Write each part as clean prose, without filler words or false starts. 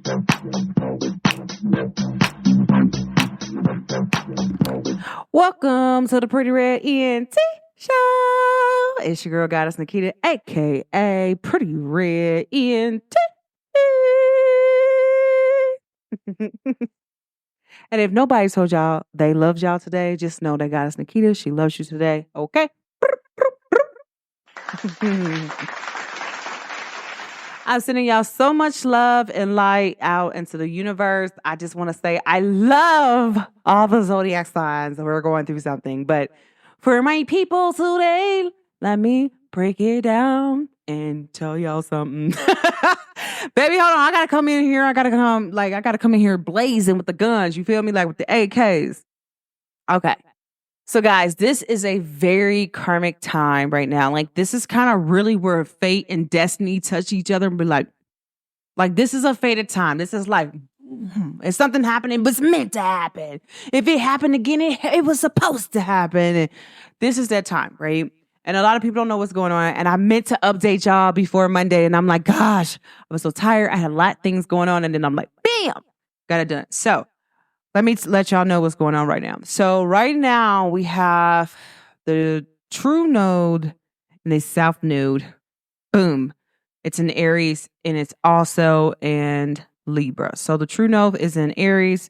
Welcome to the Pretty Red ENT Show. It's your girl goddess Naquita, aka Pretty Red ENT. And if nobody told y'all they loved y'all today, just know that goddess Naquita, she loves you today. Okay? I'm sending y'all so much love and light out into the universe. I just want to say I love all the zodiac signs. We're going through something. But for my people today, let me break it down and tell y'all something. Baby, hold on. I gotta come in here. I gotta come in here blazing with the guns. You feel me? Like with the AKs. Okay. So guys, this is a very karmic time right now. Like this is kind of really where fate and destiny touch each other and be like this is a fated time. This is like, if something happened, it was meant to happen. If it happened again, it was supposed to happen. And this is that time, right? And a lot of people don't know what's going on. And I meant to update y'all before Monday. And I'm like, gosh, I was so tired. I had a lot of things going on. And then I'm like, bam, got it done. So let me let y'all know what's going on right now. So right now we have the TrueNode and the SouthNode. Boom. It's in Aries and it's also in Libra. So the TrueNode is in Aries.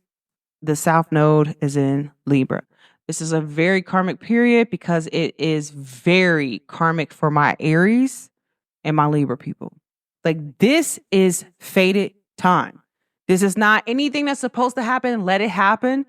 The SouthNode is in Libra. This is a very karmic period because it is very karmic for my Aries and my Libra people. Like this is fated time. This is not anything that's supposed to happen. Let it happen.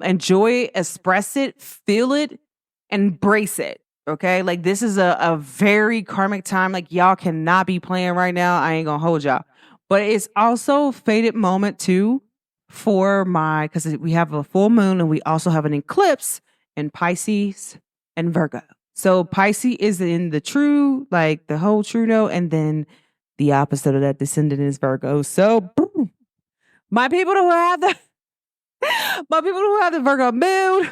Enjoy it, express it, feel it, embrace it. Okay? Like this is a very karmic time. Like y'all cannot be playing right now. I ain't gonna hold y'all. But it's also a fated moment too for because we have a full moon and we also have an eclipse in Pisces and Virgo. So Pisces is in the true, like the whole TrueNode, and then the opposite of that descendant is Virgo. So boom. My people who have the Virgo moon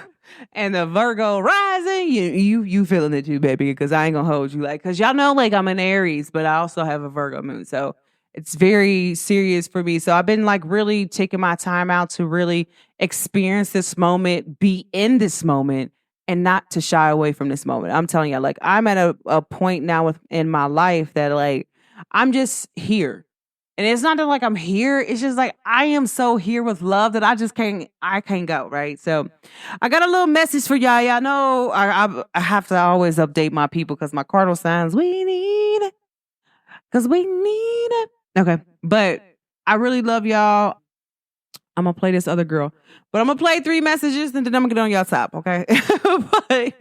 and the Virgo rising, you feeling it too, baby, because I ain't gonna hold you. Like, because y'all know, like, I'm an Aries, but I also have a Virgo moon. So it's very serious for me. So I've been like really taking my time out to really experience this moment, be in this moment, and not to shy away from this moment. I'm telling you, like, I'm at a point now in my life that like I'm just here. And it's not that like I'm here. It's just like I am so here with love that I can't go, right? So I got a little message for y'all. Y'all know I have to always update my people because my cardinal signs, we need it. Because we need it. Okay. But I really love y'all. I'm going to play this other girl. But I'm going to play 3 messages and then I'm going to get on y'all top, okay? But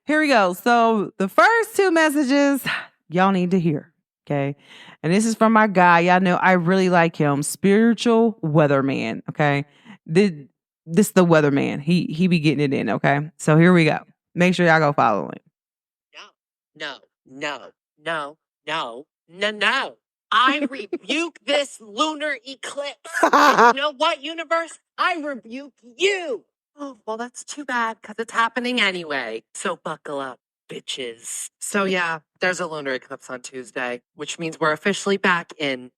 here we go. So the first 2 messages y'all need to hear, okay? And this is from my guy. Y'all know I really like him. Spiritual Weatherman, okay? This the Weatherman. He be getting it in, okay? So here we go. Make sure y'all go follow him. No. I rebuke this lunar eclipse. And you know what, universe? I rebuke you. Oh, well, that's too bad because it's happening anyway. So buckle up, bitches. So yeah, there's a lunar eclipse on Tuesday, which means we're officially back in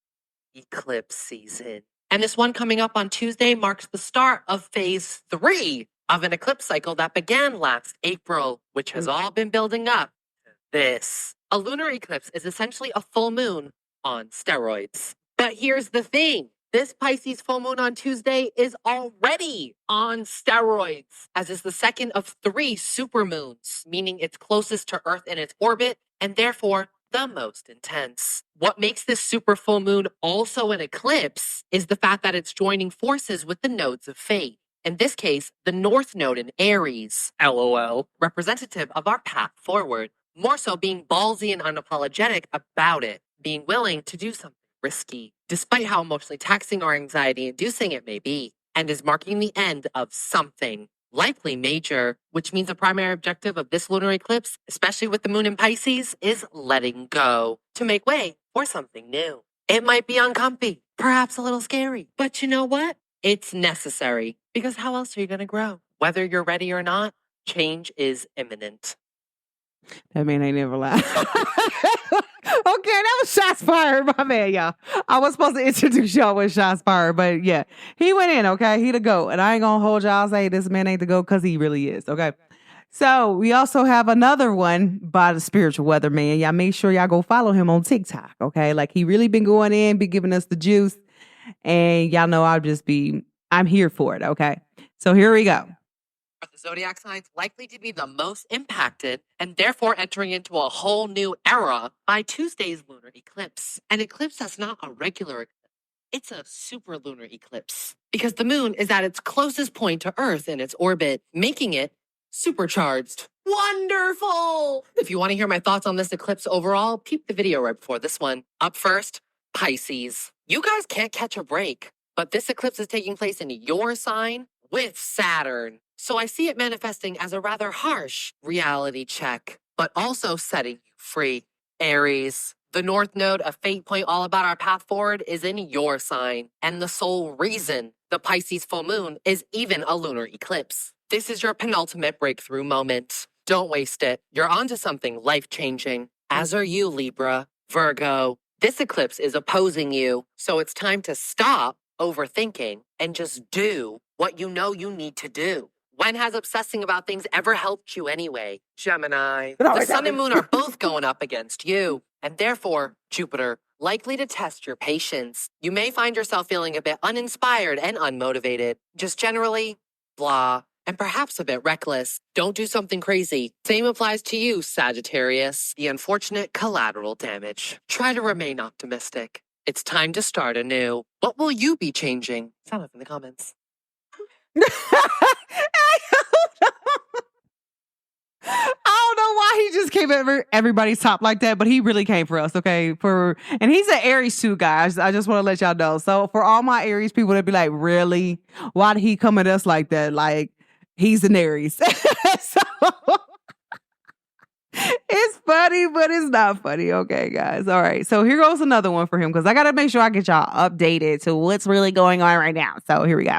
eclipse season. And this one coming up on Tuesday marks the start of phase 3 of an eclipse cycle that began last April, which has all been building up to this. A lunar eclipse is essentially a full moon on steroids. But here's the thing. This Pisces full moon on Tuesday is already on steroids, as is the second of 3 supermoons, meaning it's closest to Earth in its orbit, and therefore the most intense. What makes this super full moon also an eclipse is the fact that it's joining forces with the nodes of fate. In this case, the North Node in Aries, LOL, representative of our path forward, more so being ballsy and unapologetic about it, being willing to do something risky, despite how emotionally taxing or anxiety-inducing it may be, and is marking the end of something, likely major, which means the primary objective of this lunar eclipse, especially with the moon in Pisces, is letting go to make way for something new. It might be uncomfy, perhaps a little scary, but you know what? It's necessary, because how else are you going to grow? Whether you're ready or not, change is imminent. That man ain't never lied. that was shots fired, my man, y'all. I was supposed to introduce y'all with shots fired, but yeah, he went in, okay? He the GOAT. And I ain't gonna hold y'all say this man ain't the GOAT because he really is, okay? So we also have another one by the Spiritual Weatherman. Y'all make sure y'all go follow him on TikTok, okay? Like he really been going in, be giving us the juice. And y'all know I'm here for it, okay? So here we go. The zodiac signs likely to be the most impacted and therefore entering into a whole new era by Tuesday's lunar eclipse. An eclipse that's not a regular eclipse. It's a super lunar eclipse because the moon is at its closest point to Earth in its orbit, making it supercharged. Wonderful! If you want to hear my thoughts on this eclipse overall, peep the video right before this one. Up first, Pisces. You guys can't catch a break, but this eclipse is taking place in your sign with Saturn. So I see it manifesting as a rather harsh reality check, but also setting you free. Aries. The North Node, a fate point all about our path forward, is in your sign. And the sole reason the Pisces full moon is even a lunar eclipse. This is your penultimate breakthrough moment. Don't waste it. You're onto something life-changing. As are you, Libra. Virgo. This eclipse is opposing you, so it's time to stop overthinking and just do what you know you need to do. When has obsessing about things ever helped you anyway? Gemini. The sun and moon are both going up against you, and therefore, Jupiter, likely to test your patience. You may find yourself feeling a bit uninspired and unmotivated, just generally blah, and perhaps a bit reckless. Don't do something crazy. Same applies to you, Sagittarius. The unfortunate collateral damage. Try to remain optimistic. It's time to start anew. What will you be changing? Sound off in the comments. I don't know why he just came at everybody's top like that, but he really came for us, okay? And he's an Aries too, guys. I just want to let y'all know. So for all my Aries people that be like, really? Why did he come at us like that? Like, he's an Aries. So it's funny, but it's not funny. Okay, guys. All right. So here goes another one for him because I got to make sure I get y'all updated to what's really going on right now. So here we go.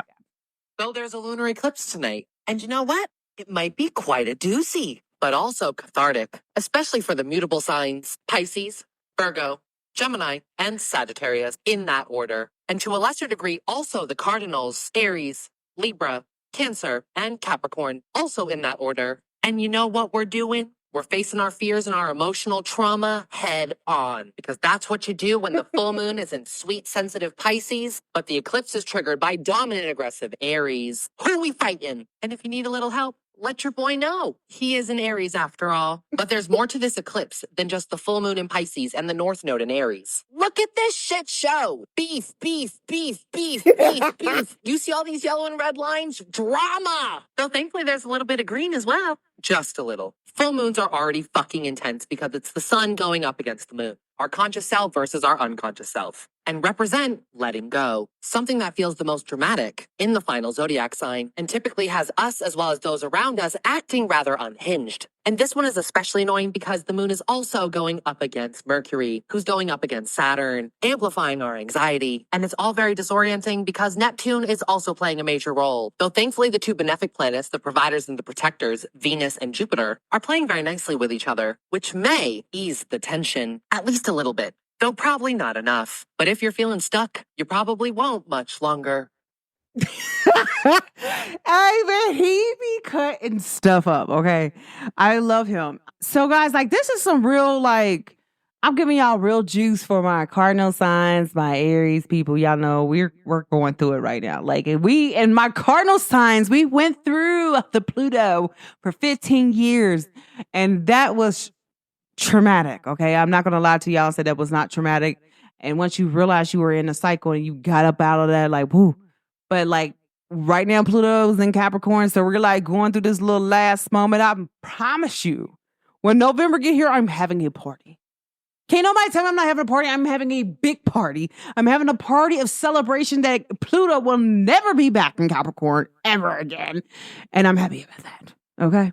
So there's a lunar eclipse tonight. And you know what? It might be quite a doozy, but also cathartic, especially for the mutable signs Pisces, Virgo, Gemini, and Sagittarius in that order. And to a lesser degree, also the cardinals, Aries, Libra, Cancer, and Capricorn, also in that order. And you know what we're doing? We're facing our fears and our emotional trauma head on because that's what you do when the full moon is in sweet, sensitive Pisces, but the eclipse is triggered by dominant, aggressive Aries. Who we fighting? And if you need a little help, let your boy know. He is an Aries after all. But there's more to this eclipse than just the full moon in Pisces and the North Node in Aries. Look at this shit show. Beef, beef, beef, beef, beef, beef. You see all these yellow and red lines? Drama. So thankfully there's a little bit of green as well. Just a little. Full moons are already fucking intense because it's the sun going up against the moon. Our conscious self versus our unconscious self. And represent letting go. Something that feels the most dramatic in the final zodiac sign and typically has us as well as those around us acting rather unhinged. And this one is especially annoying because the moon is also going up against Mercury, who's going up against Saturn, amplifying our anxiety. And it's all very disorienting because Neptune is also playing a major role. Though thankfully the two benefic planets, the providers and the protectors, Venus and Jupiter, are playing very nicely with each other, which may ease the tension, at least a little bit. Though probably not enough. But if you're feeling stuck, you probably won't much longer. Hey, man, he be cutting stuff up, okay? I love him. So, guys, like, this is some real, like, I'm giving y'all real juice for my cardinal signs, my Aries people. Y'all know we're going through it right now. Like, and my cardinal signs, we went through the Pluto for 15 years, and that was traumatic, okay? I'm not going to lie to y'all and say that was not traumatic. And once you realize you were in a cycle and you got up out of that, like, whoo. But, like, right now, Pluto's in Capricorn, so we're, like, going through this little last moment. I promise you, when November get here, I'm having a party. Can't nobody tell me I'm not having a party. I'm having a big party. I'm having a party of celebration that Pluto will never be back in Capricorn ever again. And I'm happy about that. Okay.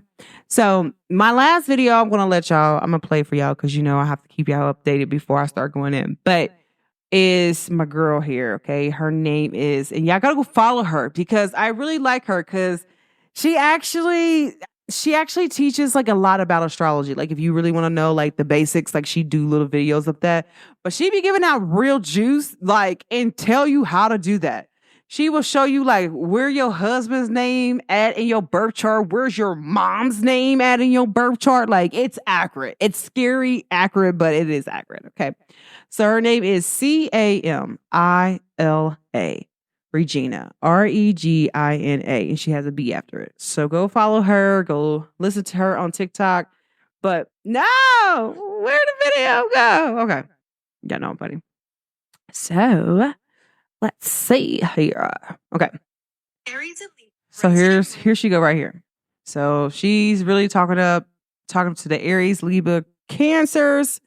So my last video, I'm going to play for y'all because, you know, I have to keep y'all updated before I start going in. But is my girl here. Okay. Her name is, and y'all got to go follow her because I really like her because she actually, she actually teaches like a lot about astrology. Like if you really want to know like the basics, like she do little videos of that. But she be giving out real juice, like, and tell you how to do that. She will show you like where your husband's name at in your birth chart, where's your mom's name at in your birth chart. Like it's accurate. It's scary, accurate, but it is accurate. Okay. So her name is Camila. Regina, Regina, and she has a B after it. So go follow her, go listen to her on TikTok. But no, where'd the video go? Okay. Yeah, no, buddy. So let's see here. Okay. So here she go right here. So she's really talking to the Aries, Libra, Cancers.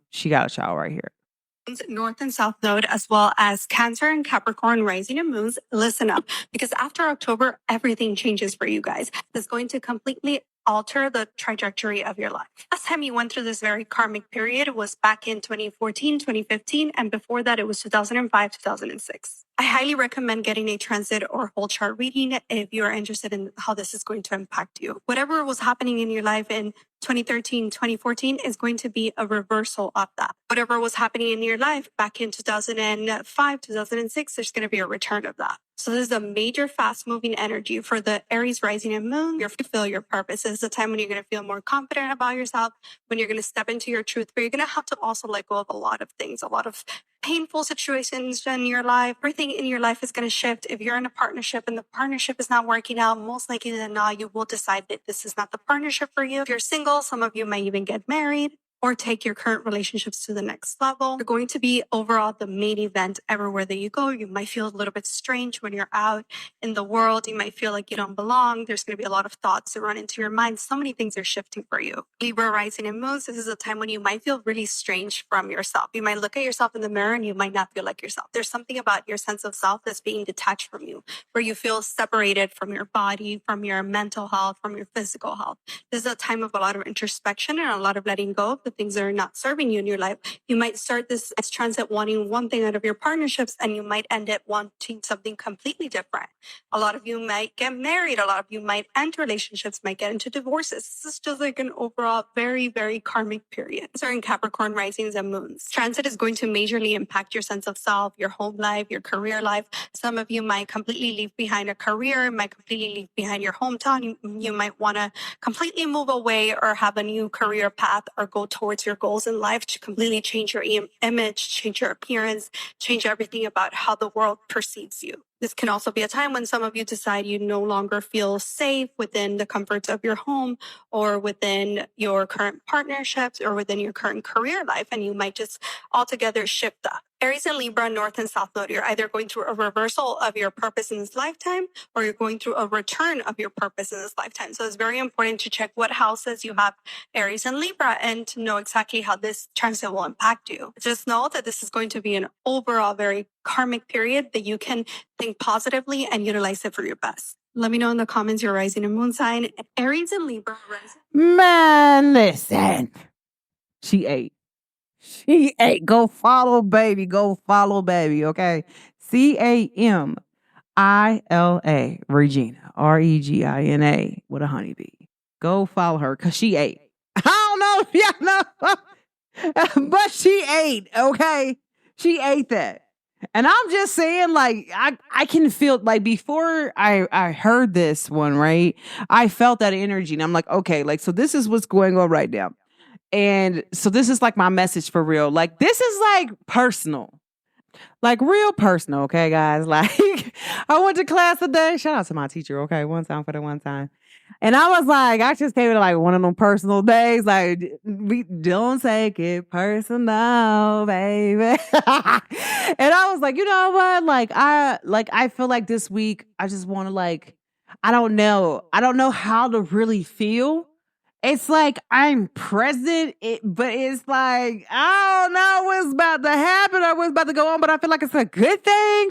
She got a child right here. North and South Node, as well as Cancer and Capricorn rising and moons, listen up, because after October, everything changes for you guys. It's going to completely alter the trajectory of your life. Last time you went through this very karmic period was back in 2014, 2015, and before that it was 2005, 2006. I highly recommend getting a transit or whole chart reading if you're interested in how this is going to impact you. Whatever was happening in your life in 2013, 2014 is going to be a reversal of that. Whatever was happening in your life back in 2005, 2006, there's going to be a return of that. So this is a major fast moving energy for the Aries rising and moon. You're to fulfill your purpose. This is a time when you're going to feel more confident about yourself, when you're going to step into your truth, but you're going to have to also let go of a lot of things, a lot of painful situations in your life. Everything in your life is going to shift. If you're in a partnership and the partnership is not working out, most likely than not, you will decide that this is not the partnership for you. If you're single, some of you might even get married or take your current relationships to the next level. You're going to be overall the main event everywhere that you go. You might feel a little bit strange when you're out in the world. You might feel like you don't belong. There's going to be a lot of thoughts that run into your mind. So many things are shifting for you. Libra rising and moons, this is a time when you might feel really strange from yourself. You might look at yourself in the mirror and you might not feel like yourself. There's something about your sense of self that's being detached from you, where you feel separated from your body, from your mental health, from your physical health. This is a time of a lot of introspection and a lot of letting go of the things that are not serving you in your life. You might start this transit wanting one thing out of your partnerships and you might end up wanting something completely different. A lot of you might get married. A lot of you might end relationships, might get into divorces. This is just like an overall very, very karmic period. These are in Capricorn risings and moons. Transit is going to majorly impact your sense of self, your home life, your career life. Some of you might completely leave behind a career, might completely leave behind your hometown. You might want to completely move away or have a new career path or go towards your goals in life to completely change your image, change your appearance, change everything about how the world perceives you. This can also be a time when some of you decide you no longer feel safe within the comforts of your home or within your current partnerships or within your current career life, and you might just altogether shift that. Aries and Libra, North and South Node, you're either going through a reversal of your purpose in this lifetime or you're going through a return of your purpose in this lifetime. So it's very important to check what houses you have Aries and Libra and to know exactly how this transit will impact you. Just know that this is going to be an overall very karmic period that you can think positively and utilize it for your best. Let me know in the comments your rising and moon sign. Aries and Libra. Man, listen. She ate. Go follow baby. Okay. Camila. Regina. Regina with a honeybee. Go follow her because she ate. I don't know if y'all know, but she ate. Okay. She ate that. And I'm just saying, like, I can feel, like, before I heard this one, right, I felt that energy. And I'm like, okay, like, so this is what's going on right now. And so this is, like, my message for real. Like, this is, like, personal. Like, real personal, okay, guys? Like, I went to class today. Shout out to my teacher, okay? One time for the one time. And I was like, I just came to like one of them personal days. Like, we don't take it personal, baby. And I was like, you know what? I feel like this week, I just want to like, I don't know how to really feel. It's like I'm present, but it's like, I don't know what's about to happen or what's about to go on, but I feel like it's a good thing.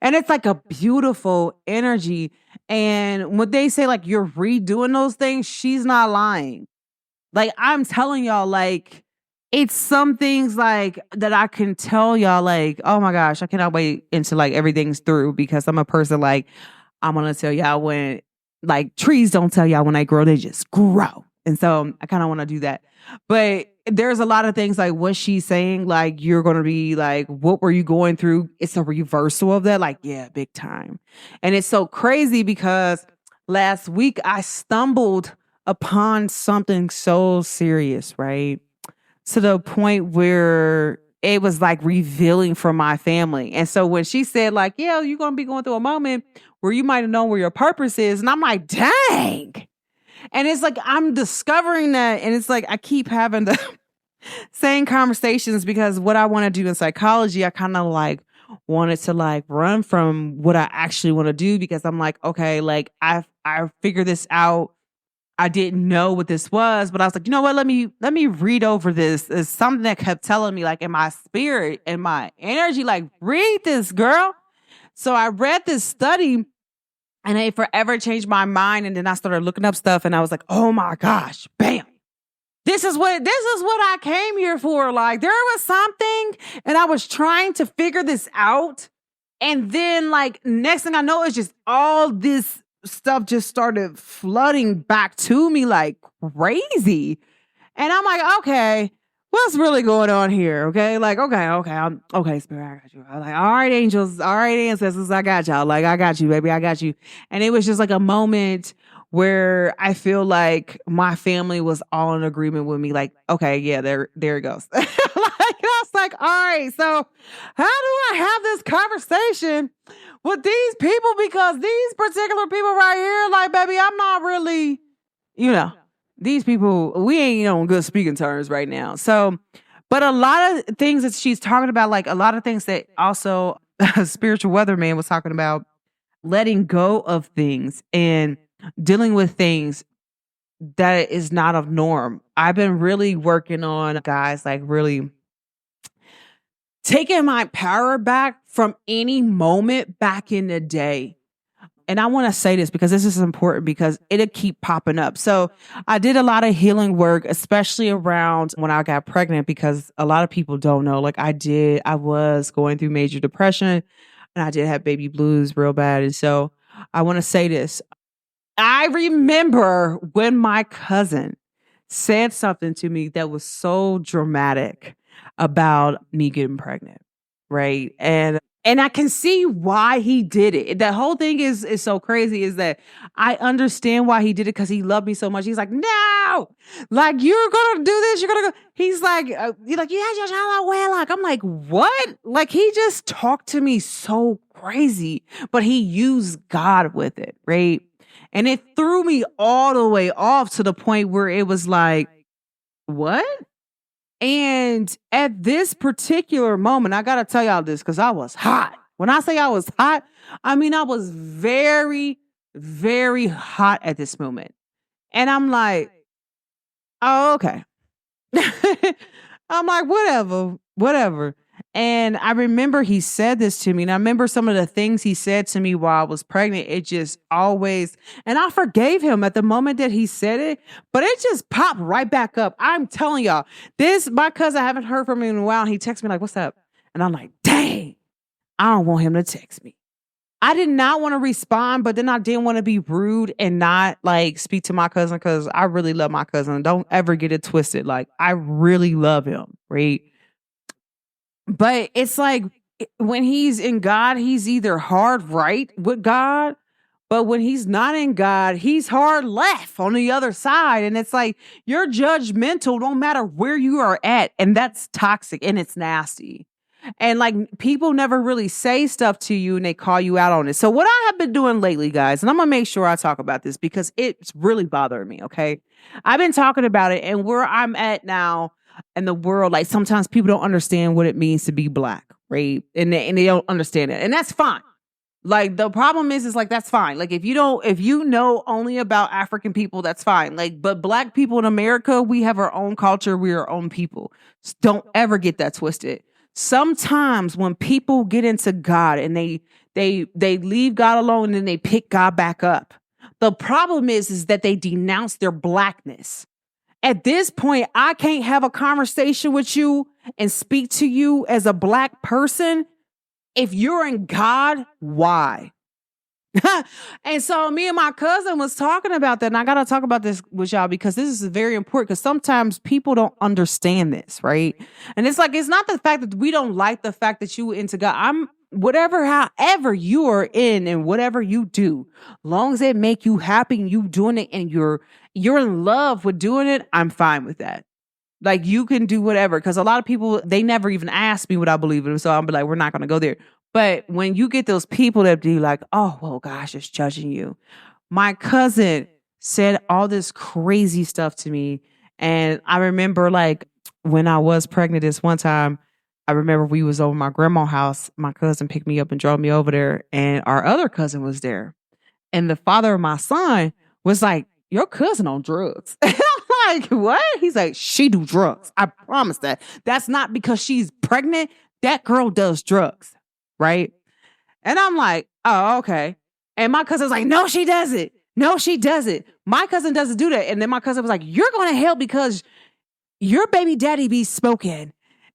And it's like a beautiful energy. And when they say like you're redoing those things, she's not lying. Like I'm telling y'all, like it's some things like that I can tell y'all, like, oh my gosh, I cannot wait until like everything's through because I'm a person like I'm gonna tell y'all when like trees don't tell y'all when they grow, they just grow. And so I kind of want to do that. But there's a lot of things like what she's saying, like you're going to be like, what were you going through? It's a reversal of that. Like, yeah, big time. And it's so crazy because last week I stumbled upon something so serious, right? To the point where it was like revealing for my family. And so when she said like, yeah, you're going to be going through a moment where you might have known where your purpose is. And I'm like, dang. And it's like, I'm discovering that. And it's like, I keep having the same conversations because what I want to do in psychology, I kind of like wanted to like run from what I actually want to do because I'm like, okay, like I figured this out. I didn't know what this was, but I was like, you know what? Let me read over this. It's something that kept telling me like in my spirit and my energy, like read this, girl. So I read this study and it forever changed my mind. And then I started looking up stuff and I was like, oh my gosh, bam. This is what I came here for. Like there was something and I was trying to figure this out. And then like next thing I know, it's just all this stuff just started flooding back to me like crazy. And I'm like, okay, what's really going on here? Okay. Like, okay, Spirit, I got you. I'm like, all right, angels, all right, ancestors, I got y'all. Like, I got you, baby, I got you. And it was just like a moment where I feel like my family was all in agreement with me. Like, okay, yeah, there it goes. Like, I was like, all right, so how do I have this conversation with these people? Because these particular people right here, like, baby, I'm not really, these people, we ain't on good speaking terms right now. So, but a lot of things that she's talking about, like a lot of things that also Spiritual Weatherman was talking about, letting go of things and dealing with things that is not of norm. I've been really working on, guys, like really taking my power back from any moment back in the day. And I want to say this because this is important because it'll keep popping up. So I did a lot of healing work, especially around when I got pregnant, because a lot of people don't know, like I was going through major depression and I did have baby blues real bad. And so I want to say this. I remember when my cousin said something to me that was so dramatic about me getting pregnant, right? And I can see why he did it. The whole thing is so crazy is that I understand why he did it because he loved me so much. He's like, no, like you're gonna do this. You're gonna go. He's like, yeah, well, like I'm like, what? Like he just talked to me so crazy, but he used God with it, right? And it threw me all the way off to the point where it was like, what? And at this particular moment, I got to tell y'all this because I was hot. When I say I was hot, I mean, I was very, very hot at this moment. And I'm like, oh, okay. I'm like, whatever. And I remember he said this to me. And I remember some of the things he said to me while I was pregnant. It just always, and I forgave him at the moment that he said it, but it just popped right back up. I'm telling y'all, my cousin, I haven't heard from him in a while. And he texts me like, what's up? And I'm like, dang, I don't want him to text me. I did not want to respond, but then I didn't want to be rude and not like speak to my cousin because I really love my cousin. Don't ever get it twisted. Like I really love him, right? But it's like when he's in God, he's either hard right with God, but when he's not in God, he's hard left on the other side. And it's like you're judgmental no matter where you are at. And that's toxic and it's nasty. And like people never really say stuff to you and they call you out on it. So what I have been doing lately, guys, and I'm going to make sure I talk about this because it's really bothering me. Okay. I've been talking about it and where I'm at now in the world, like sometimes people don't understand what it means to be Black, right? And they don't understand it. And that's fine. Like the problem is like, that's fine. Like if you know only about African people, that's fine. Like, but Black people in America, we have our own culture. We're our own people. Just don't ever get that twisted. Sometimes when people get into God and they leave God alone and then they pick God back up, the problem is that they denounce their Blackness. At this point, I can't have a conversation with you and speak to you as a Black person. If you're in God, why? And so me and my cousin was talking about that. And I got to talk about this with y'all because this is very important because sometimes people don't understand this, right? And it's like, it's not the fact that we don't like the fact that you into God. However you are in and whatever you do, long as it make you happy and you doing it and you're in love with doing it, I'm fine with that. Like you can do whatever. Because a lot of people, they never even ask me what I believe in. So I'll be like, we're not going to go there. But when you get those people that be like, oh, well, gosh, it's judging you. My cousin said all this crazy stuff to me. And I remember like when I was pregnant this one time, I remember we was over my grandma's house. My cousin picked me up and drove me over there. And our other cousin was there. And the father of my son was like, your cousin on drugs. I'm like, what? He's like, she do drugs. I promise that. That's not because she's pregnant. That girl does drugs. Right? And I'm like, oh, okay. And my cousin's like, no, she doesn't. No, she doesn't. My cousin doesn't do that. And then my cousin was like, you're going to hell because your baby daddy be smoking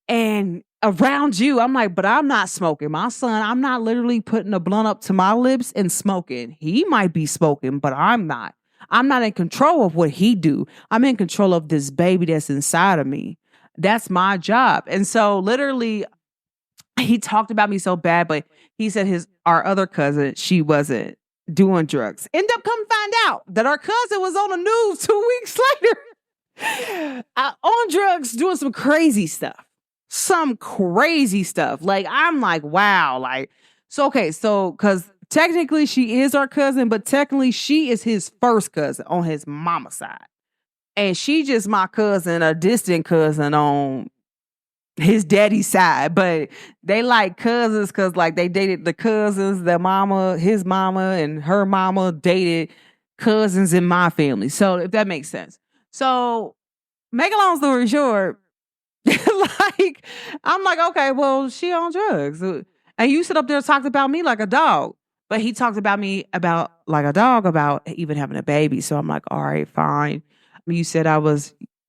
and around you. I'm like, but I'm not smoking. My son, I'm not literally putting a blunt up to my lips and smoking. He might be smoking, but I'm not. I'm not in control of what he do. I'm in control of this baby that's inside of me. That's my job. And so literally, he talked about me so bad, but he said our other cousin, she wasn't doing drugs. End up come find out that our cousin was on the news 2 weeks later on drugs, doing some crazy stuff. Some crazy stuff. Like, I'm like, wow. Like, so because technically she is our cousin, but technically she is his first cousin on his mama's side. And she just my cousin, a distant cousin on his daddy's side, but they like cousins because like they dated the cousins, their mama, his mama, and her mama dated cousins in my family. So if that makes sense. So make a long story short, like I'm like, okay, well, she on drugs. And you sit up there and talked about me like a dog. But he talked about me about like a dog about even having a baby. So I'm like, all right, fine. You said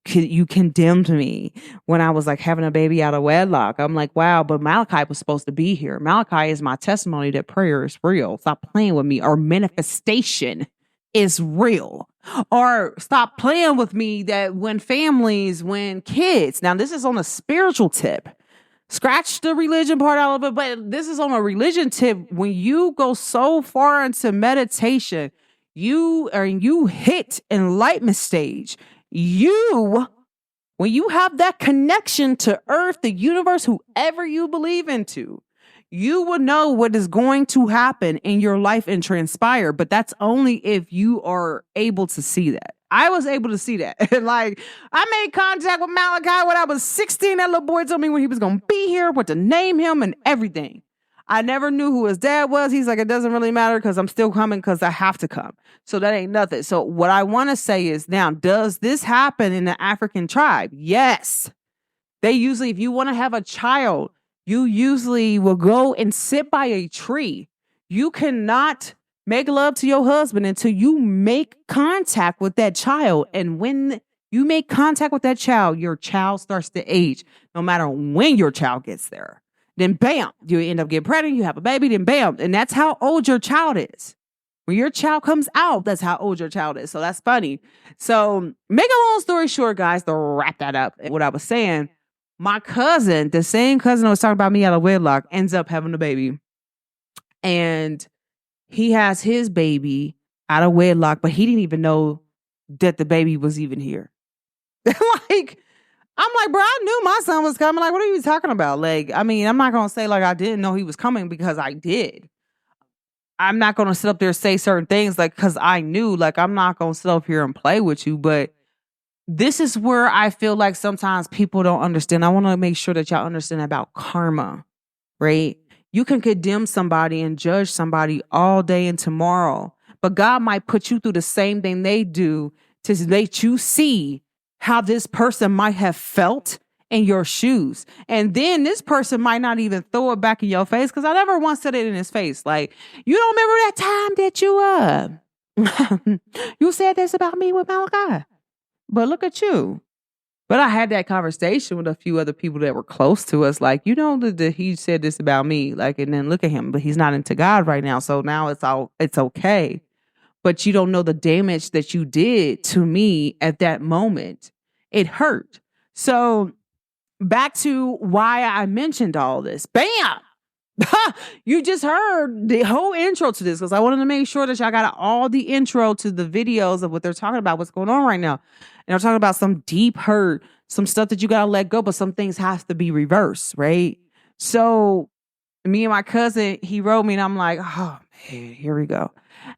you condemned me when I was like having a baby out of wedlock. I'm like, wow, but Malachi was supposed to be here. Malachi is my testimony that prayer is real. Stop playing with me. Or manifestation is real. Or stop playing with me that when kids, now this is on a spiritual tip. Scratch the religion part out of it, but this is on a religion tip. When you go so far into meditation, you hit enlightenment stage. When you have that connection to earth, the universe, whoever you believe into, you will know what is going to happen in your life and transpire. But that's only if you are able to see that. I was able to see that. Like, I made contact with Malachi when I was 16. That little boy told me when he was going to be here, what to name him and everything. I never knew who his dad was. He's like, it doesn't really matter because I'm still coming because I have to come. So that ain't nothing. So what I want to say is now, does this happen in the African tribe? Yes. They usually, if you want to have a child, you usually will go and sit by a tree. You cannot make love to your husband until you make contact with that child. And when you make contact with that child, your child starts to age, no matter when your child gets there. Then bam, you end up getting pregnant, you have a baby, then bam. And that's how old your child is. When your child comes out, that's how old your child is. So that's funny. So make a long story short, guys, to wrap that up. What I was saying, my cousin, the same cousin who was talking about me out of wedlock, ends up having a baby. And he has his baby out of wedlock, but he didn't even know that the baby was even here. Like, I'm like, bro, I knew my son was coming. Like, what are you talking about? Like, I mean, I'm not going to say like I didn't know he was coming because I did. I'm not going to sit up there and say certain things like because I knew. Like, I'm not going to sit up here and play with you. But this is where I feel like sometimes people don't understand. I want to make sure that y'all understand about karma, right? You can condemn somebody and judge somebody all day and tomorrow. But God might put you through the same thing they do to let you see how this person might have felt in your shoes. And then this person might not even throw it back in your face because I never once said it in his face. Like, you don't remember that time that you said this about me with Malachi. But look at you. But I had that conversation with a few other people that were close to us. Like, you know, that he said this about me. Like, and then look at him, but he's not into God right now. So now it's okay. But you don't know the damage that you did to me at that moment. It hurt. So back to why I mentioned all this. Bam! You just heard the whole intro to this because I wanted to make sure that y'all got all the intro to the videos of what they're talking about, what's going on right now. And they're talking about some deep hurt, some stuff that you got to let go, but some things have to be reversed, right? So me and my cousin, he wrote me and I'm like, oh man, here we go.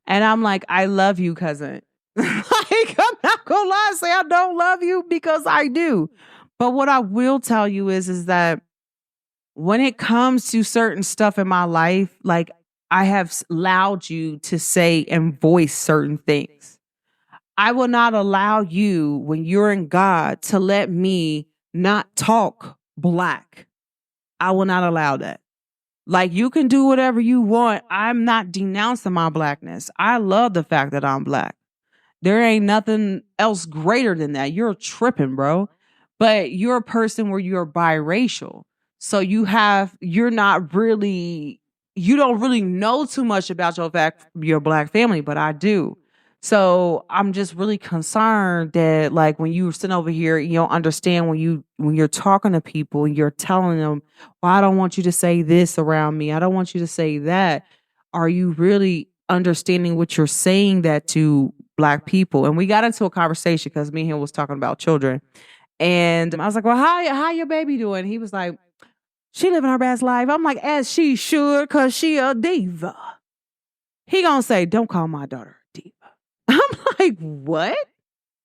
And I'm like, I love you, cousin. Like, I'm not gonna lie and say I don't love you because I do. But what I will tell you is that when it comes to certain stuff in my life, like I have allowed you to say and voice certain things. I will not allow you, when you're in God, to let me not talk black. I will not allow that. Like, you can do whatever you want. I'm not denouncing my blackness. I love the fact that I'm black. There ain't nothing else greater than that. You're tripping, bro. But you're a person where you're biracial. So you don't really know too much about your black family, but I do. So I'm just really concerned that, like, when you sit over here, you don't understand when you're talking to people, you're telling them, well, I don't want you to say this around me. I don't want you to say that. Are you really understanding what you're saying that to black people? And we got into a conversation because me and him was talking about children. And I was like, well, how your baby doing? He was like, she living her best life. I'm like, as she should, because she a diva. He gonna say, don't call my daughter a diva. I'm like, what?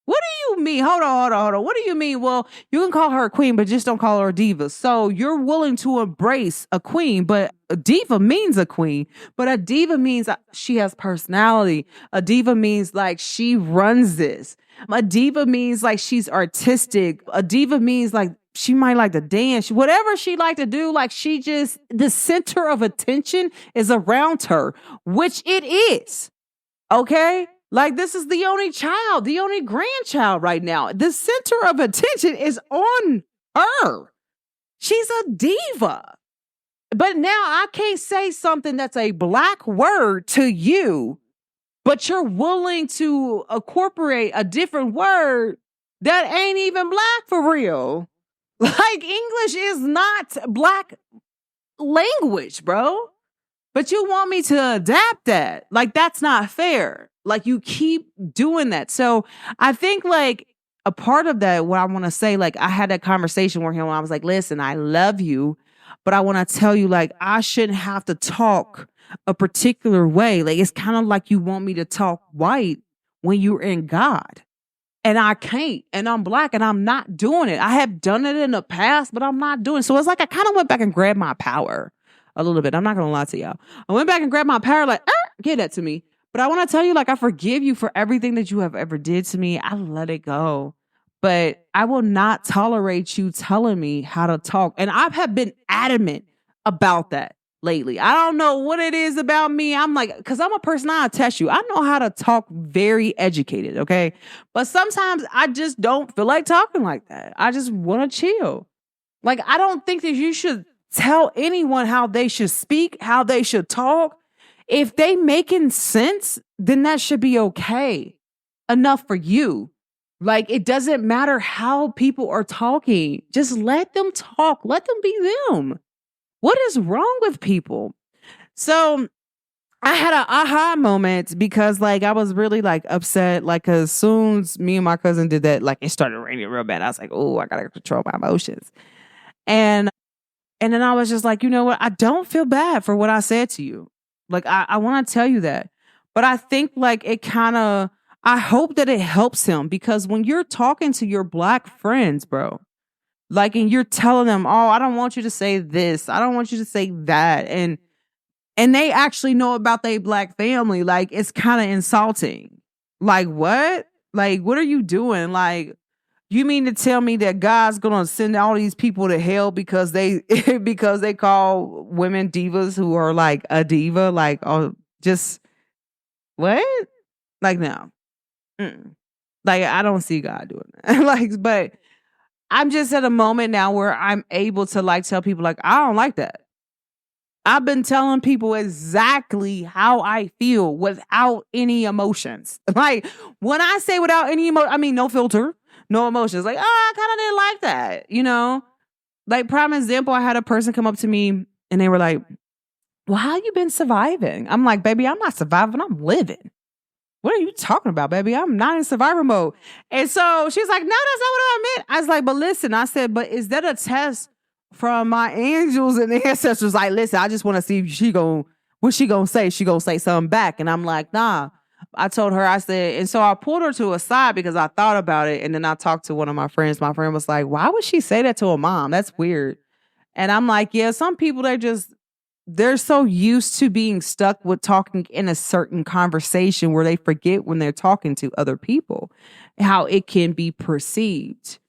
What do you mean? Hold on. What do you mean? Well, you can call her a queen, but just don't call her a diva. So you're willing to embrace a queen, but a diva means a queen. But a diva means she has personality. A diva means like she runs this. A diva means like she's artistic. A diva means like she might like to dance. Whatever she like to do, like the center of attention is around her, which it is. Okay? Like, this is the only child, the only grandchild right now. The center of attention is on her. She's a diva. But now I can't say something that's a black word to you, but you're willing to incorporate a different word that ain't even black for real. Like, English is not black language, bro. But you want me to adapt that. Like, that's not fair. Like, you keep doing that. So I think, like, a part of that, what I want to say, like, I had that conversation with him when I was like, listen, I love you, but I want to tell you, like, I shouldn't have to talk a particular way. Like, it's kind of like you want me to talk white when you're in God. And I can't. And I'm black and I'm not doing it. I have done it in the past, but I'm not doing it. So it's like I kind of went back and grabbed my power a little bit. I'm not going to lie to y'all. I went back and grabbed my power, like, give that to me. But I want to tell you, like, I forgive you for everything that you have ever did to me. I let it go. But I will not tolerate you telling me how to talk. And I have been adamant about that lately. I don't know what it is about me. I'm like, because I'm a person, I'll test you. I know how to talk very educated, okay? But sometimes I just don't feel like talking like that. I just want to chill. Like, I don't think that you should tell anyone how they should speak, how they should talk. If they making sense, then that should be okay. Enough for you. Like, it doesn't matter how people are talking. Just let them talk. Let them be them. What is wrong with people? So I had an aha moment because, like, I was really, like, upset. Like, as soon as me and my cousin did that, like, it started raining real bad. I was like, oh, I got to control my emotions. And then I was just like, you know what? I don't feel bad for what I said to you. Like, I want to tell you that. But I think, like, I hope that it helps him, because when you're talking to your black friends, bro, like, and you're telling them, oh, I don't want you to say this, I don't want you to say that, and they actually know about their black family, like, it's kind of insulting. Like, what? Like, what are you doing? Like, you mean to tell me that God's gonna send all these people to hell because they because they call women divas who are like a diva? Like, oh, just what? Like, no. Mm-mm. Like, I don't see God doing that. Like, but I'm just at a moment now where I'm able to like tell people like, I don't like that. I've been telling people exactly how I feel without any emotions. Like when I say without any I mean, no filter, no emotions. Like, I kind of didn't like that, you know? Like prime example, I had a person come up to me and they were like, well, how you been surviving? I'm like, baby, I'm not surviving. I'm living. What are you talking about, baby? I'm not in survivor mode. And so she's like, no, that's not what I meant. I was like, but listen, I said, but is that a test from my angels and ancestors? Like, listen, I just want to see if what she gonna say? She gonna say something back. And I'm like, nah. I told her, I said, and so I pulled her to a side because I thought about it. And then I talked to one of my friends. My friend was like, why would she say that to a mom? That's weird. And I'm like, yeah, some people, they're so used to being stuck with talking in a certain conversation where they forget when they're talking to other people, how it can be perceived.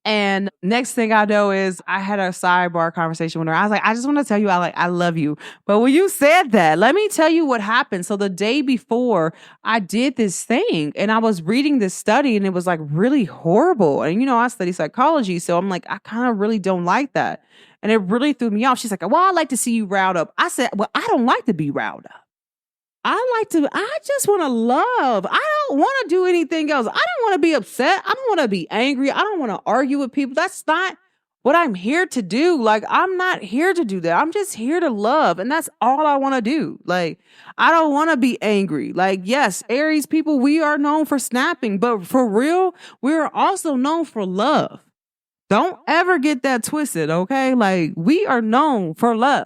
And next thing I know is I had a sidebar conversation with her. I was like, I just want to tell you, I love you. But when you said that, let me tell you what happened. So the day before I did this thing and I was reading this study and it was like really horrible. And, I study psychology. So I'm like, I kind of really don't like that. And it really threw me off. She's like, well, I like to see you riled up. I said, well, I don't like to be riled up. I just want to love. I don't want to do anything else. I don't want to be upset. I don't want to be angry. I don't want to argue with people. That's not what I'm here to do. Like, I'm not here to do that. I'm just here to love. And that's all I want to do. Like, I don't want to be angry. Like, yes, Aries people, we are known for snapping, but for real, we're also known for love. Don't ever get that twisted, okay? Like, we are known for love.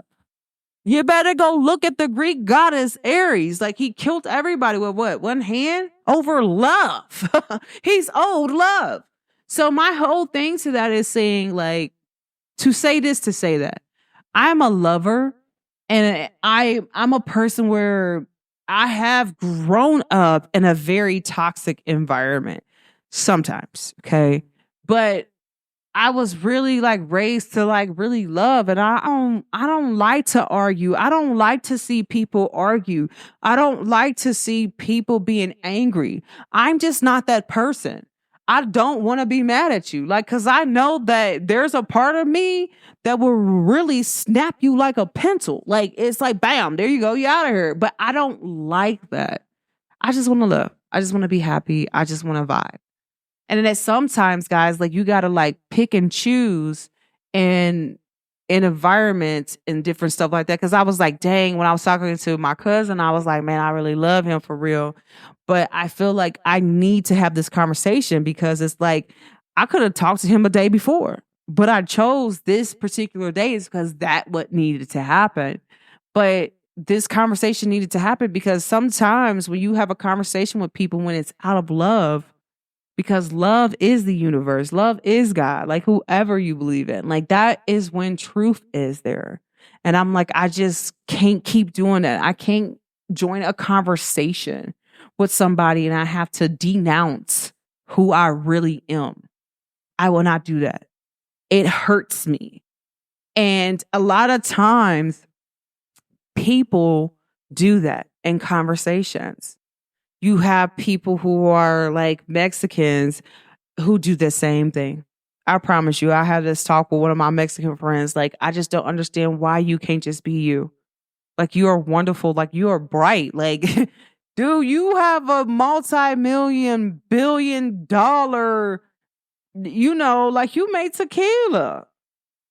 You better go look at the Greek goddess Aries. Like, he killed everybody with what? One hand? Over love. He's owed love. So my whole thing to that is saying, like, to say this, to say that. I'm a lover, and I'm a person where I have grown up in a very toxic environment sometimes, okay? But I was really like raised to like really love, and I don't like to argue. I don't like to see people argue. I don't like to see people being angry. I'm just not that person. I don't want to be mad at you. Like, cause I know that there's a part of me that will really snap you like a pencil. Like, it's like, bam, there you go. You're out of here. But I don't like that. I just want to love. I just want to be happy. I just want to vibe. And then sometimes, guys, like you got to like pick and choose in environments and different stuff like that. Cause I was like, dang, when I was talking to my cousin, I was like, man, I really love him for real. But I feel like I need to have this conversation because it's like, I could have talked to him a day before, but I chose this particular day is because that what needed to happen. But this conversation needed to happen because sometimes when you have a conversation with people, when it's out of love, because love is the universe. Love is God. Like whoever you believe in. Like that is when truth is there. And I'm like, I just can't keep doing that. I can't join a conversation with somebody and I have to denounce who I really am. I will not do that. It hurts me. And a lot of times people do that in conversations. You have people who are like Mexicans who do the same thing. I promise you, I had this talk with one of my Mexican friends. Like, I just don't understand why you can't just be you. Like, you are wonderful. Like, you are bright. Like, dude, you have a multi-million, billion-dollar, like you made tequila.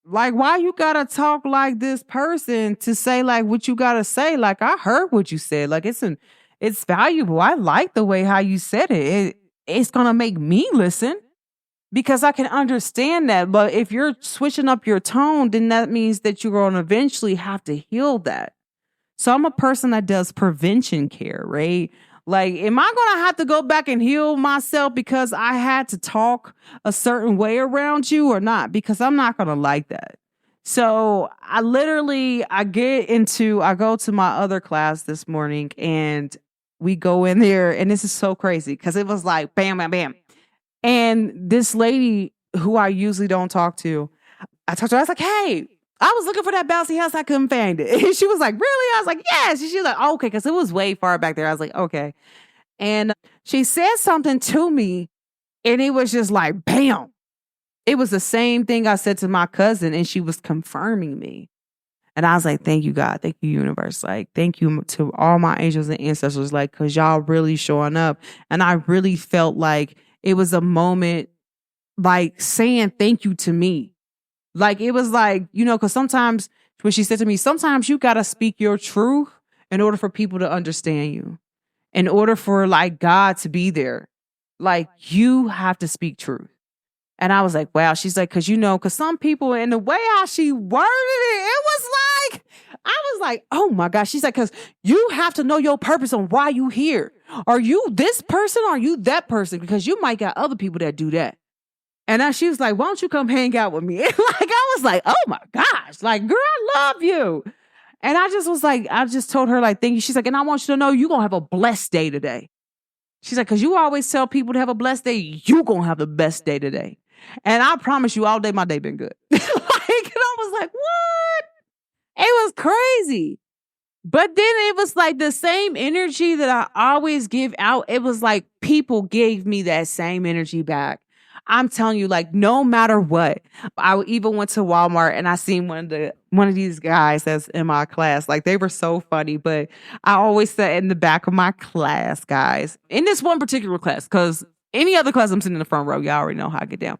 Like, why you gotta talk like this person to say like what you gotta say? Like, I heard what you said. Like, it's valuable. I like the way how you said it. It's going to make me listen because I can understand that. But if you're switching up your tone, then that means that you're going to eventually have to heal that. So I'm a person that does prevention care, right? Like, am I going to have to go back and heal myself because I had to talk a certain way around you or not? Because I'm not going to like that. So I go to my other class this morning and we go in there and this is so crazy because it was like bam, bam, bam. And this lady who I usually don't talk to, I talked to her, I was like, hey, I was looking for that bouncy house. I couldn't find it. And she was like, really? I was like, yes. And she was like, oh, okay. Because it was way far back there. I was like, okay. And she said something to me and it was just like, bam. it was the same thing I said to my cousin, and she was confirming me. And I was like, thank you, God. Thank you, universe. Like, thank you to all my angels and ancestors, like, because y'all really showing up. And I really felt like it was a moment, like, saying thank you to me. Like, it was like, because sometimes when she said to me, sometimes you got to speak your truth in order for people to understand you, in order for, like, God to be there. Like, you have to speak truth. And I was like, wow. She's like, because some people, in the way how she worded it was like, I was like, oh my gosh. She's like, because you have to know your purpose on why you here. Are you this person or are you that person? Because you might got other people that do that. And then she was like, why don't you come hang out with me? And like, I was like, oh my gosh. Like, girl, I love you. And I just was like, I just told her, like, thank you. She's like, and I want you to know you're going to have a blessed day today. She's like, because you always tell people to have a blessed day. You going to have the best day today. And I promise you, all day my day been good. And I was like, what? It was crazy. But then it was like the same energy that I always give out. It was like people gave me that same energy back. I'm telling you, like, no matter what. I even went to Walmart and I seen one of these guys that's in my class. Like, they were so funny, but I always sat in the back of my class, guys. In this one particular class, because any other class, I'm sitting in the front row. Y'all already know how I get down.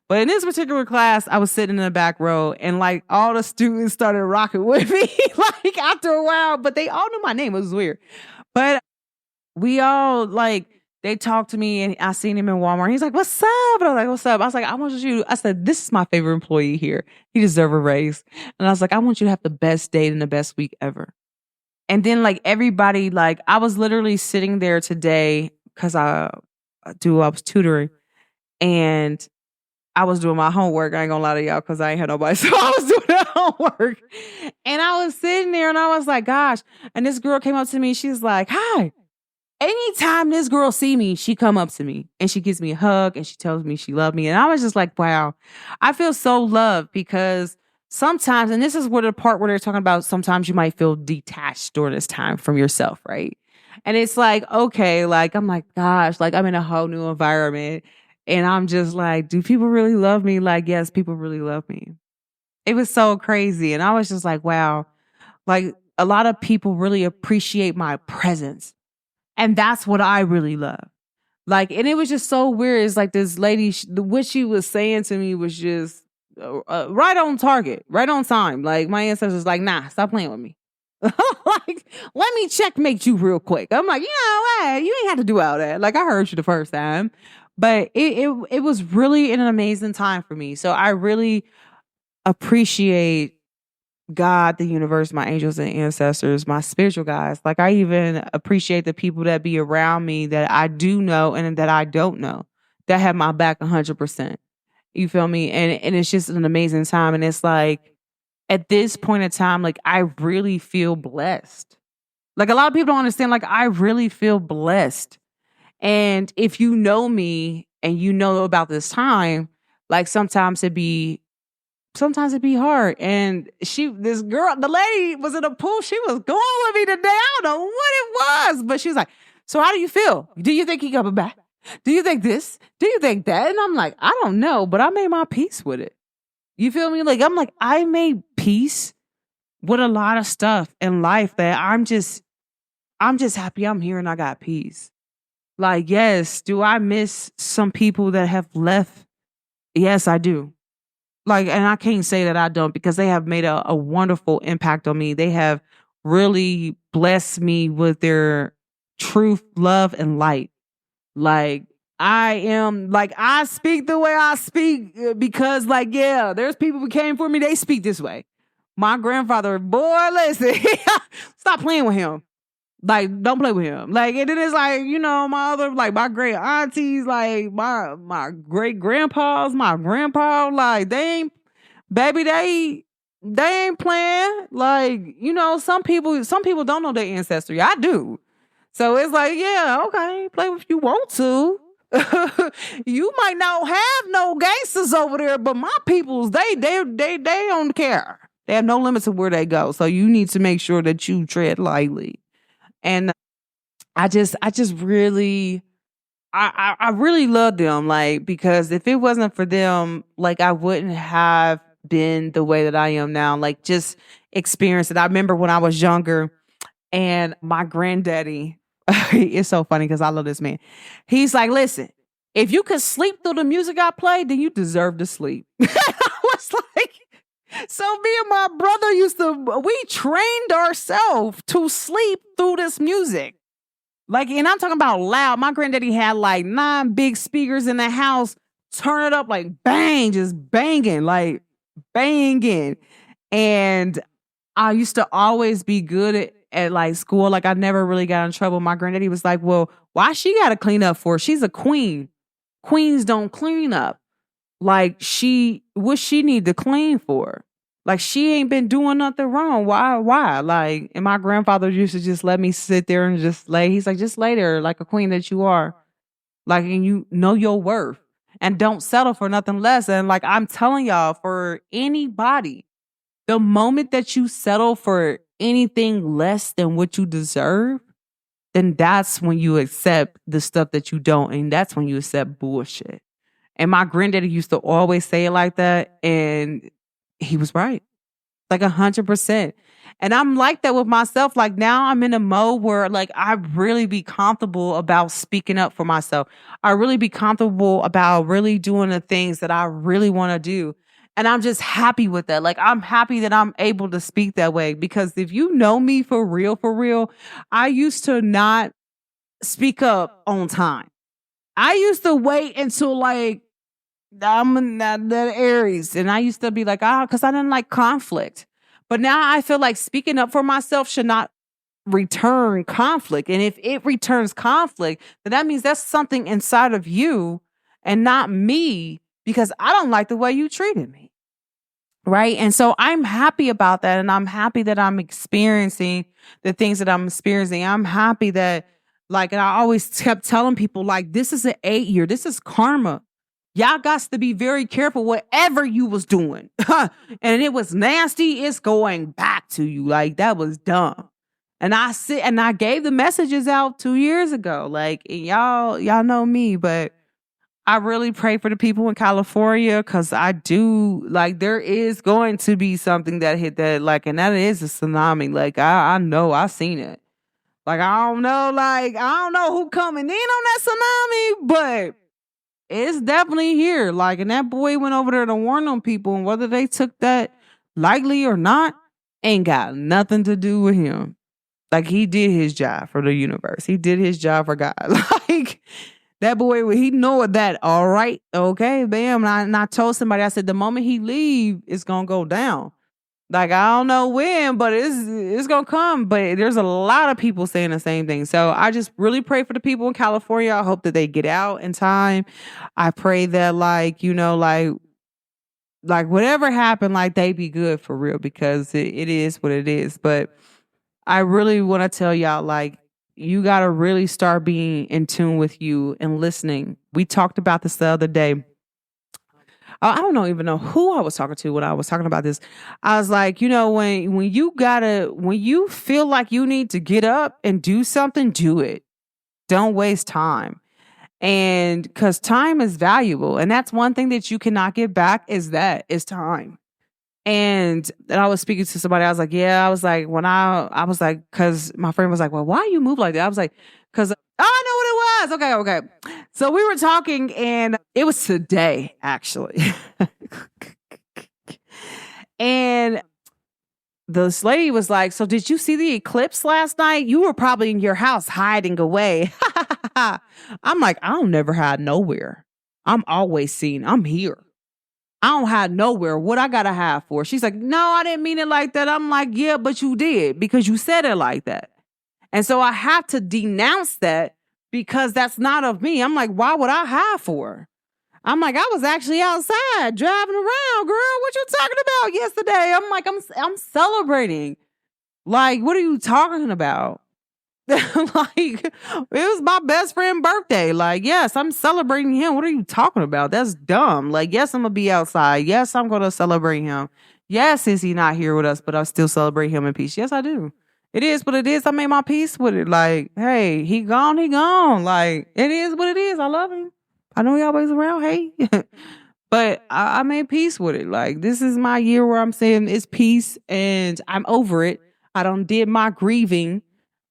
But in this particular class, I was sitting in the back row, and like all the students started rocking with me, like after a while. But they all knew my name. It was weird. But we all like, they talked to me, and I seen him in Walmart. He's like, "What's up?" And I was like, "What's up?" I was like, "I want you." I said, "This is my favorite employee here. He deserves a raise." And I was like, "I want you to have the best day and the best week ever." And then like everybody, like I was literally sitting there today because I was tutoring, and I was doing my homework. I ain't gonna lie to y'all because I ain't had nobody. So I was doing that homework. And I was sitting there and I was like, gosh. And this girl came up to me. She's like, hi. Anytime this girl see me, she come up to me and she gives me a hug and she tells me she loved me. And I was just like, wow, I feel so loved because sometimes, and this is where the part where they're talking about sometimes you might feel detached during this time from yourself, right? And it's like, okay, like, I'm like, gosh, like I'm in a whole new environment. And I'm just like, do people really love me? Like, yes, people really love me. It was so crazy. And I was just like, wow, like a lot of people really appreciate my presence. And that's what I really love. Like, and it was just so weird. It's like this lady, what she was saying to me was just right on target, right on time. Like my ancestors like, nah, stop playing with me. Like, let me checkmate you real quick. I'm like, you ain't have to do all that. Like, I heard you the first time. But it was really an amazing time for me. So I really appreciate God, the universe, my angels and ancestors, my spiritual guys. Like I even appreciate the people that be around me that I do know and that I don't know that have my back 100%. You feel me? And it's just an amazing time. And it's like at this point in time, like I really feel blessed. Like a lot of people don't understand, like I really feel blessed. And if you know me and you know about this time, like sometimes it'd be hard. And this girl, the lady was in a pool. She was going with me today. I don't know what it was, but she was like, so how do you feel? Do you think he coming back? Do you think this? Do you think that? And I'm like, I don't know, but I made my peace with it. You feel me? Like, I'm like, I made peace with a lot of stuff in life that I'm just happy I'm here and I got peace. Like, yes, do I miss some people that have left? Yes, I do. Like, and I can't say that I don't because they have made a wonderful impact on me. They have really blessed me with their truth, love, and light. Like, I speak the way I speak because, like, yeah, there's people who came for me. They speak this way. My grandfather, boy, listen, stop playing with him. Like, don't play with him. Like, and then it's like, my other, like, my great aunties, like, my great grandpas, my grandpa, like, they ain't playing. Like, some people don't know their ancestry. I do. So it's like, yeah, okay, play if you want to. You might not have no gangsters over there, but my peoples, they don't care. They have no limits of where they go. So you need to make sure that you tread lightly. And I I really love them, like, because if it wasn't for them, like, I wouldn't have been the way that I am now. Like, just experience it. I remember when I was younger and my granddaddy, it's so funny because I love this man. He's like, listen, if you could sleep through the music I played, then you deserve to sleep. I was like, so me and my brother we trained ourselves to sleep through this music. Like, and I'm talking about loud. My granddaddy had like 9 big speakers in the house, turn it up like bang, just banging, like banging. And I used to always be good at like school. Like I never really got in trouble. My granddaddy was like, well, why she got to clean up for? She's a queen. Queens don't clean up. Like what she need to clean for? Like she ain't been doing nothing wrong. Why? Like, and my grandfather used to just let me sit there and just lay. He's like, just lay there like a queen that you are. Like, and you know your worth and don't settle for nothing less. And like, I'm telling y'all, for anybody, the moment that you settle for anything less than what you deserve, then that's when you accept the stuff that you don't. And that's when you accept bullshit. And my granddaddy used to always say it like that. And he was right. Like 100%. And I'm like that with myself. Like now I'm in a mode where like I really be comfortable about speaking up for myself. I really be comfortable about really doing the things that I really want to do. And I'm just happy with that. Like I'm happy that I'm able to speak that way. Because if you know me for real, I used to not speak up on time. I used to wait until like I'm not that Aries. And I used to be like, because I didn't like conflict. But now I feel like speaking up for myself should not return conflict. And if it returns conflict, then that means that's something inside of you and not me, because I don't like the way you treated me. Right. And so I'm happy about that. And I'm happy that I'm experiencing the things that I'm experiencing. I'm happy that, like, and I always kept telling people, like, this is an 8-year, this is karma. Y'all got to be very careful whatever you was doing. And it was nasty. It's going back to you. Like that was dumb. And I gave the messages out 2 years ago. Like y'all know me, but I really pray for the people in California because I do like there is going to be something that hit that like, and that is a tsunami. Like I know I seen it. Like I don't know who coming in on that tsunami, but it's definitely here. Like, and that boy went over there to warn them people, and whether they took that lightly or not, ain't got nothing to do with him. Like, he did his job for the universe. He did his job for God. Like, that boy, he know that. All right, okay, bam. And I told somebody, I said, the moment he leave, it's gonna go down. Like, I don't know when, but it's going to come. But there's a lot of people saying the same thing. So I just really pray for the people in California. I hope that they get out in time. I pray that, like, you know, like whatever happened, like, they be good for real because it is what it is. But I really want to tell y'all, like, you got to really start being in tune with you and listening. We talked about this the other day. I don't even know who I was talking to when I was talking about this. I was like, you know, when you feel like you need to get up and do something, do it. Don't waste time. And because time is valuable. And that's one thing that you cannot get back is time. And I was speaking to somebody. I was like, because my friend was like, well, why you move like that? I was like, because I know what it was. Okay. So we were talking and it was today, actually. And this lady was like, so did you see the eclipse last night? You were probably in your house hiding away. I'm like, I don't never hide nowhere. I'm always seen. I'm here. I don't hide nowhere. What I gotta hide for? She's like, no, I didn't mean it like that. I'm like, yeah, but you did because you said it like that. And so I have to denounce that because that's not of me. I'm like, why would I hide for? I'm like, I was actually outside driving around, girl. What you talking about yesterday? I'm like, I'm celebrating. Like, what are you talking about? Like, it was my best friend's birthday. Like, yes, I'm celebrating him. What are you talking about? That's dumb. Like, yes, I'm gonna be outside. Yes, I'm gonna celebrate him. Yes, is he not here with us, but I still celebrate him in peace. Yes, I do. It is what it is. I made my peace with it. Like, hey, he gone, he gone. Like, it is what it is. I love him. I know he always around. Hey. But I made peace with it. Like, this is my year where I'm saying it's peace and I'm over it. I don't did my grieving.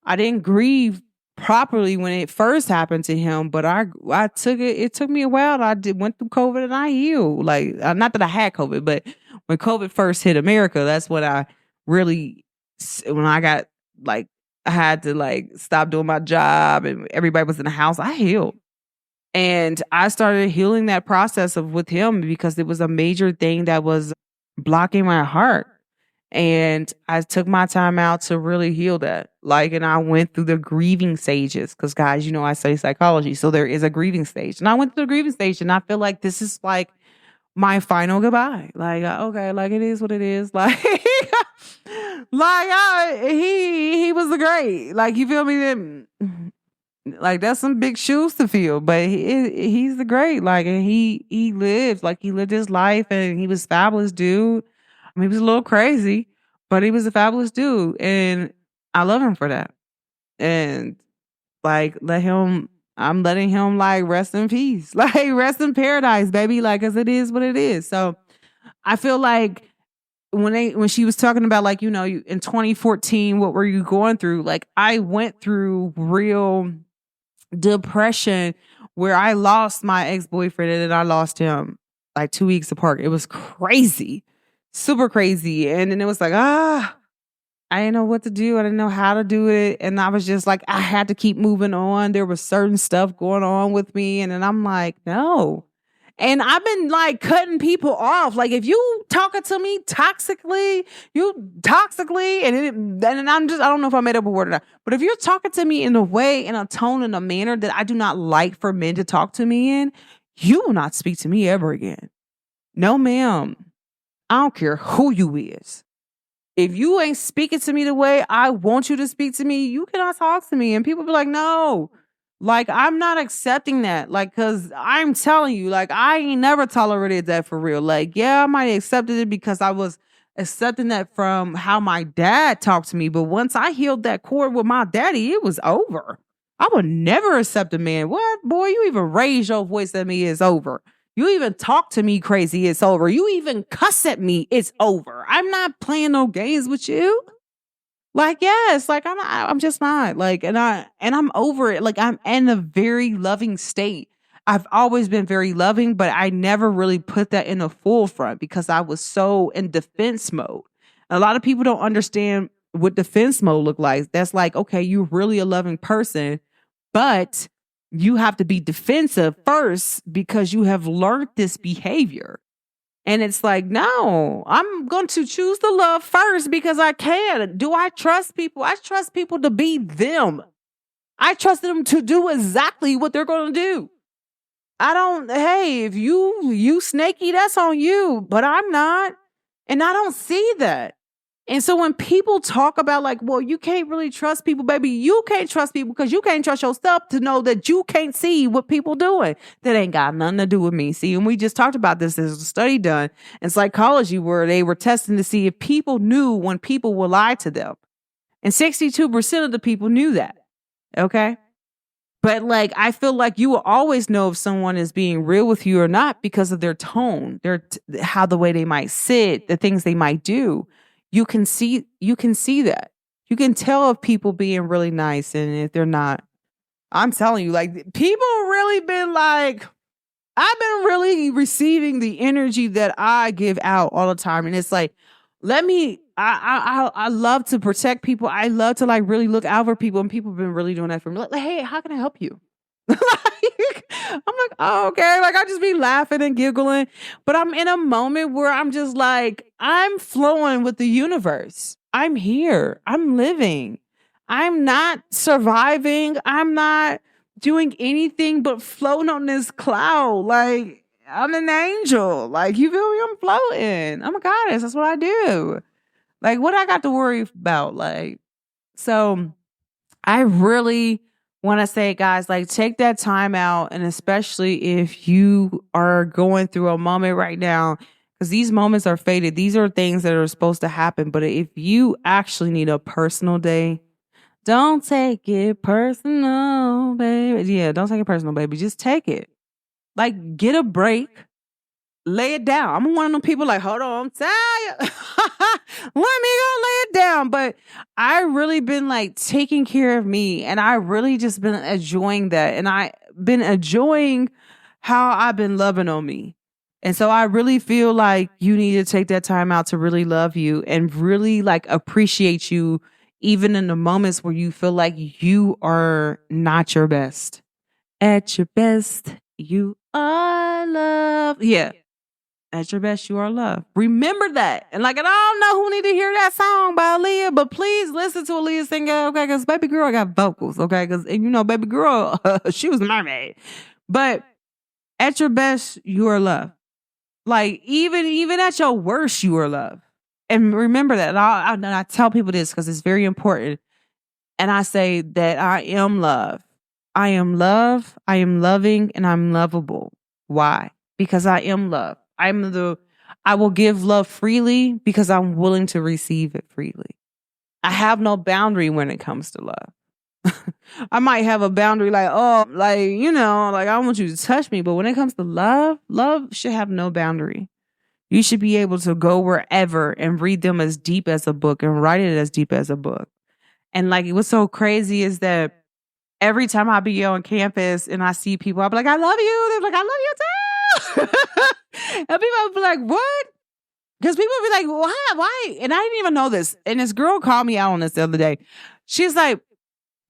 I didn't grieve properly when it first happened to him, but I took it. It took me a while. Went through COVID and I healed. Like, not that I had COVID, but when COVID first hit America, that's when I really, when I got like, I had to like stop doing my job and everybody was in the house. I healed. And I started healing that process with him because it was a major thing that was blocking my heart. And I took my time out to really heal that. Like, and I went through the grieving stages because, guys, you know, I study psychology. So there is a grieving stage. And I went through the grieving stage and I feel like this is like my final goodbye. Like, okay, like it is what it is. Like, he was the great. Like, you feel me? Like, that's some big shoes to fill, but he's the great. Like, and he lived his life, and he was a fabulous dude. I mean, he was a little crazy, but he was a fabulous dude, and I love him for that. And like, I'm letting him like rest in peace, like rest in paradise, baby. Like, cause it is what it is. So I feel like when she was talking about like, you know, in 2014, what were you going through? Like, I went through real depression where I lost my ex-boyfriend and then I lost him like 2 weeks apart. It was crazy, super crazy. And then it was like, I didn't know what to do. I didn't know how to do it. And I was just like, I had to keep moving on. There was certain stuff going on with me. And then I'm like, no. And I've been like cutting people off. Like, if you talking to me toxically, and I don't know if I made up a word or not, but if you're talking to me in a way, in a tone, in a manner that I do not like for men to talk to me in, you will not speak to me ever again. No, ma'am. I don't care who you is. If you ain't speaking to me the way I want you to speak to me, you cannot talk to me. And people be like, no. Like, I'm not accepting that. Like, because I'm telling you, like, I ain't never tolerated that for real. Like, yeah, I might have accepted it because I was accepting that from how my dad talked to me. But once I healed that cord with my daddy, it was over. I would never accept a man. What? Boy, you even raise your voice at me, it's over. You even talk to me crazy, it's over. You even cuss at me, it's over. I'm not playing no games with you. Like, yes, like I'm just not like, and I'm over it. Like, I'm in a very loving state. I've always been very loving, but I never really put that in the forefront because I was so in defense mode. A lot of people don't understand what defense mode look like. That's like, okay, you're really a loving person, but you have to be defensive first because you have learned this behavior. And it's like, no, I'm going to choose the love first because I can. Do I trust people? I trust people to be them. I trust them to do exactly what they're going to do. Hey, if you snaky, that's on you, but I'm not. And I don't see that. And so when people talk about like, well, you can't really trust people, baby, you can't trust people because you can't trust yourself to know that you can't see what people doing. That ain't got nothing to do with me. See, and we just talked about this. There's a study done in psychology where they were testing to see if people knew when people would lie to them. And 62% of the people knew that. Okay. But like, I feel like you will always know if someone is being real with you or not because of their tone, how the way they might sit, the things they might do. You can see that. You can tell if people being really nice and if they're not. I'm telling you, like, people really been like, I've been really receiving the energy that I give out all the time. And it's like, I love to protect people. I love to like really look out for people, and people have been really doing that for me. Like, hey, how can I help you? I'm like, oh, okay. Like, I just be laughing and giggling, but I'm in a moment where I'm just like, I'm flowing with the universe. I'm here. I'm living. I'm not surviving. I'm not doing anything but floating on this cloud. Like, I'm an angel. Like, you feel me? I'm floating. I'm a goddess. That's what I do. Like, what I got to worry about? Like, so I really want to say, guys, like, take that time out. And especially if you are going through a moment right now, Because these moments are faded. These are things that are supposed to happen. But if you actually need a personal day, don't take it personal, baby. Yeah, don't take it personal, baby. Just take it. Like, get a break. Lay it down. I'm one of them people like, hold on, I'm tired. Let me go lay it down. But I really been like taking care of me, and I really just been enjoying that. And I been enjoying how I've been loving on me. And so I really feel like you need to take that time out to really love you and really like appreciate you, even in the moments where you feel like you are not your best. At your best, you are loved. Yeah. At your best, you are loved. Remember that. And like, and I don't know who need to hear that song by Aaliyah, but please listen to Aaliyah sing it, okay? Because baby girl got vocals, okay? Because, you know, baby girl, she was a mermaid. But at your best, you are loved. Like, even at your worst, you are loved. And remember that. And I tell people this because it's very important. And I say that I am love. I am love, I am loving, and I'm lovable. Why? Because I am love. I will give love freely because I'm willing to receive it freely. I have no boundary when it comes to love. I might have a boundary like, oh, like, you know, like I don't want you to touch me. But when it comes to love, love should have no boundary. You should be able to go wherever and read them as deep as a book and write it as deep as a book. And like, what's so crazy is that every time I be on campus and I see people, I'll be like, I love you. They're like, I love you too. And people will be like, what? Because people will be like, why? And I didn't even know this. And this girl called me out on this the other day. She's like,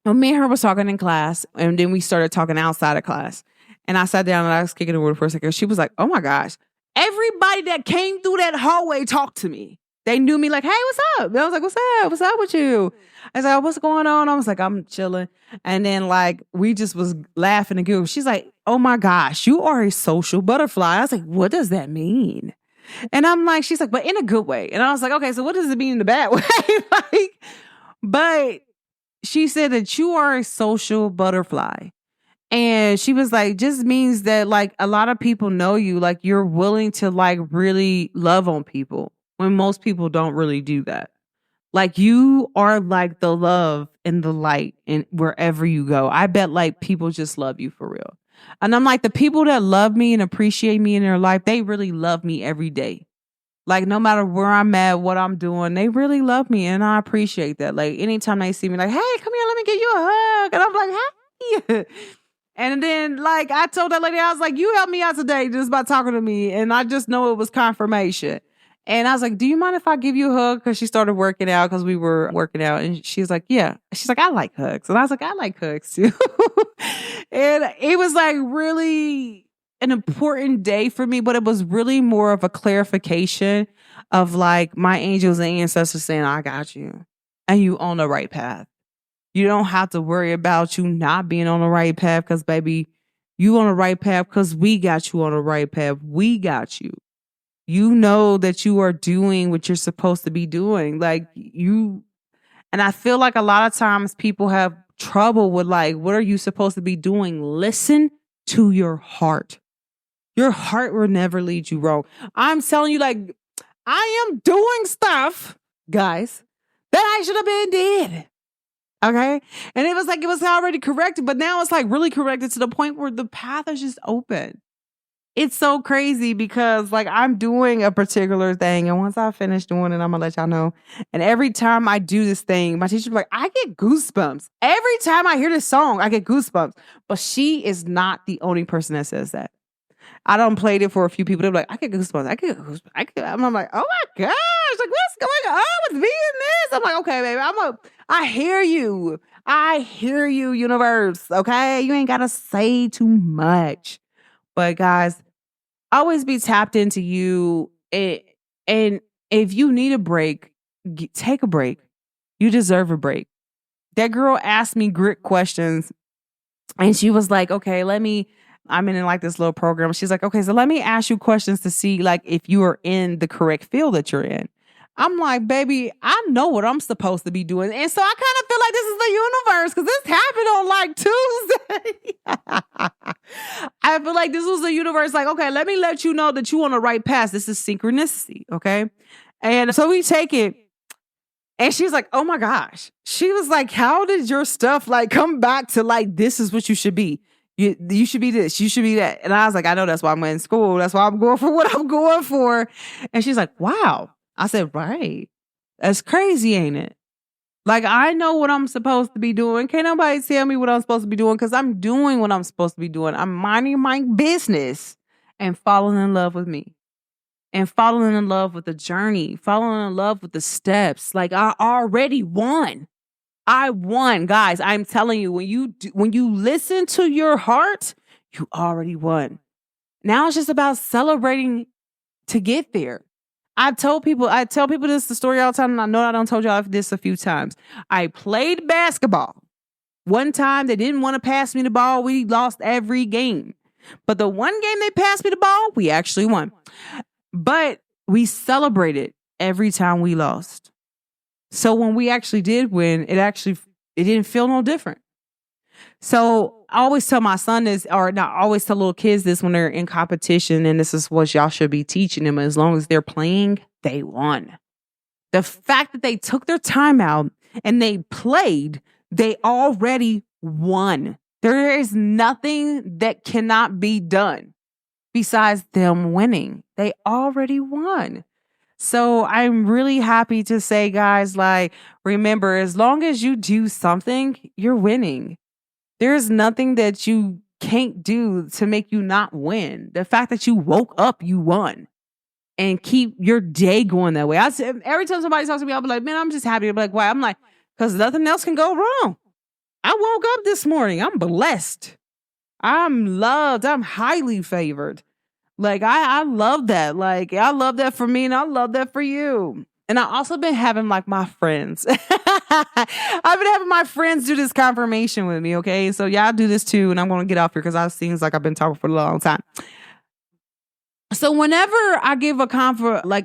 well, me and her was talking in class, and then we started talking outside of class. And I sat down and I was kicking it with her for a second. She was like, oh my gosh, everybody that came through that hallway talked to me. They knew me like, hey, what's up? And I was like, what's up? What's up with you? I was like, what's going on? I was like, I'm chilling. And then like, we just was laughing and giggling. She's like, oh my gosh, you are a social butterfly. I was like, what does that mean? And I'm like, she's like, but in a good way. And I was like, okay, so what does it mean in the bad way? Like, but she said that you are a social butterfly. And she was like, just means that like a lot of people know you, like you're willing to like really love on people when most people don't really do that. Like you are like the love and the light and wherever you go. I bet like people just love you for real. And I'm like, the people that love me and appreciate me in their life, they really love me every day. Like no matter where I'm at, what I'm doing, they really love me and I appreciate that. Like anytime they see me like, hey, come here, let me give you a hug. And I'm like, hey. And then like I told that lady, I was like, you helped me out today just by talking to me. And I just know it was confirmation. And I was like, do you mind if I give you a hug? Because she started working out because we were working out. And she was like, yeah. She's like, I like hugs. And I was like, I like hugs too. And it was like really an important day for me, but it was really more of a clarification of like my angels and ancestors saying, I got you. And you on the right path. You don't have to worry about you not being on the right path because, baby, you on the right path because we got you on the right path. We got you. You know that you are doing what you're supposed to be doing. Like you, and I feel like a lot of times people have trouble with like, what are you supposed to be doing? Listen to your heart. Your heart will never lead you wrong. I'm telling you, like, I am doing stuff, guys, that I should have been dead. Okay. And it was like, it was already corrected, but now it's like really corrected to the point where the path is just open. It's so crazy because like I'm doing a particular thing. And once I finish doing it, I'm gonna let y'all know. And every time I do this thing, my teacher's like, I get goosebumps. Every time I hear this song, I get goosebumps. But she is not the only person that says that. I done played it for a few people. They're like, I get goosebumps. I get goosebumps. I'm like, oh my gosh, like what's going on with me in this? I'm like, okay, baby, I hear you. I hear you, universe. Okay, you ain't gotta say too much. But guys, always be tapped into you. And if you need a break, take a break. You deserve a break. That girl asked me grit questions, and she was like, okay, I'm in like this little program. She's like, okay, so let me ask you questions to see like if you are in the correct field that you're in. I'm like, baby, I know what I'm supposed to be doing. And so I kind of feel like this is the universe because this happened on like Tuesday. I feel like this was the universe like, okay, let me let you know that you on the right path. This is synchronicity, okay? And so we take it. And she's like, oh my gosh. She was like, how did your stuff like come back to like, this is what you should be. You should be this, you should be that. And I was like, I know that's why I'm in school. That's why I'm going for what I'm going for. And she's like, wow. I said, right. That's crazy, ain't it? Like, I know what I'm supposed to be doing. Can't nobody tell me what I'm supposed to be doing because I'm doing what I'm supposed to be doing. I'm minding my business and falling in love with me. And falling in love with the journey, falling in love with the steps. Like, I already won. I won, guys. I'm telling you, when you listen to your heart, you already won. Now it's just about celebrating to get there. I tell people this the story all the time, and I know I done told y'all this a few times. I played basketball. One time they didn't want to pass me the ball. We lost every game. But the one game they passed me the ball, we actually won. But we celebrated every time we lost. So when we actually did win, it didn't feel no different. So I always tell my son this, or not always tell little kids this when they're in competition, and this is what y'all should be teaching them. As long as they're playing, they won. The fact that they took their time out and they played, they already won. There is nothing that cannot be done besides them winning. They already won. So I'm really happy to say, guys, like, remember, as long as you do something, you're winning. There's nothing that you can't do to make you not win. The fact that you woke up, you won. And keep your day going that way. Every time somebody talks to me, I'll be like, man, I'm just happy. I'll be like, why? I'm like, because nothing else can go wrong. I woke up this morning. I'm blessed. I'm loved. I'm highly favored. Like, I love that. Like, I love that for me and I love that for you. And I also been having like my friends. I've been having my friends do this confirmation with me, okay? So y'all do this too, and I'm going to get off here because it seems like I've been talking for a long time. So whenever I give a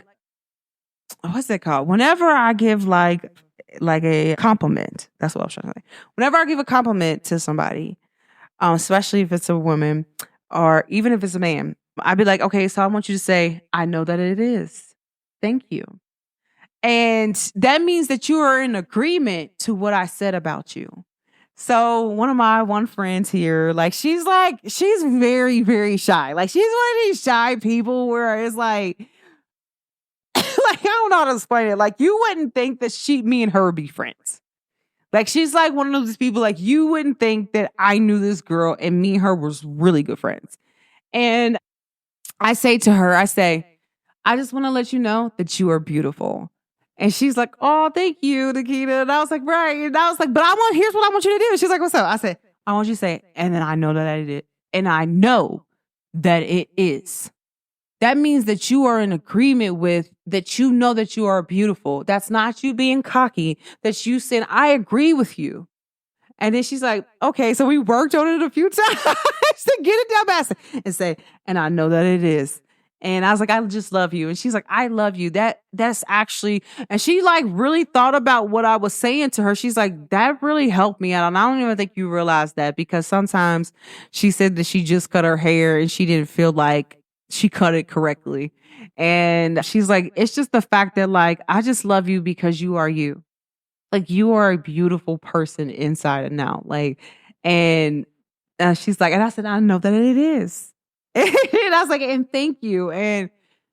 what's that called? Whenever I give like a compliment, that's what I was trying to say. Whenever I give a compliment to somebody, especially if it's a woman or even if it's a man, I'd be like, okay, so I want you to say, I know that it is. Thank you. And that means that you are in agreement to what I said about you. So one of my friends here, she's very, very shy. Like, she's one of these shy people where it's like, I don't know how to explain it. Like, you wouldn't think that me and her would be friends. Like, she's like one of those people, like, you wouldn't think that I knew this girl and me and her was really good friends. And I say to her, I just want to let you know that you are beautiful. And she's like, oh, thank you, Naquita. And I was like, right. And I was like, but here's what I want you to do. She's like, what's up? I said, I want you to say it. And then I know that I did. And I know that it is. That means that you are in agreement with that. You know that you are beautiful. That's not you being cocky. That's you saying, I agree with you. And then she's like, okay, so we worked on it a few times to get it down fast and say, and I know that it is. And I was like, I just love you. And she's like, I love you. That's actually, and she like really thought about what I was saying to her. She's like, that really helped me out. And I don't even think you realize that, because sometimes she said that she just cut her hair and she didn't feel like she cut it correctly. And she's like, it's just the fact that like, I just love you because you are you. Like, you are a beautiful person inside and out. Like, and she's like, and I said, I know that it is. And I was like, and thank you. And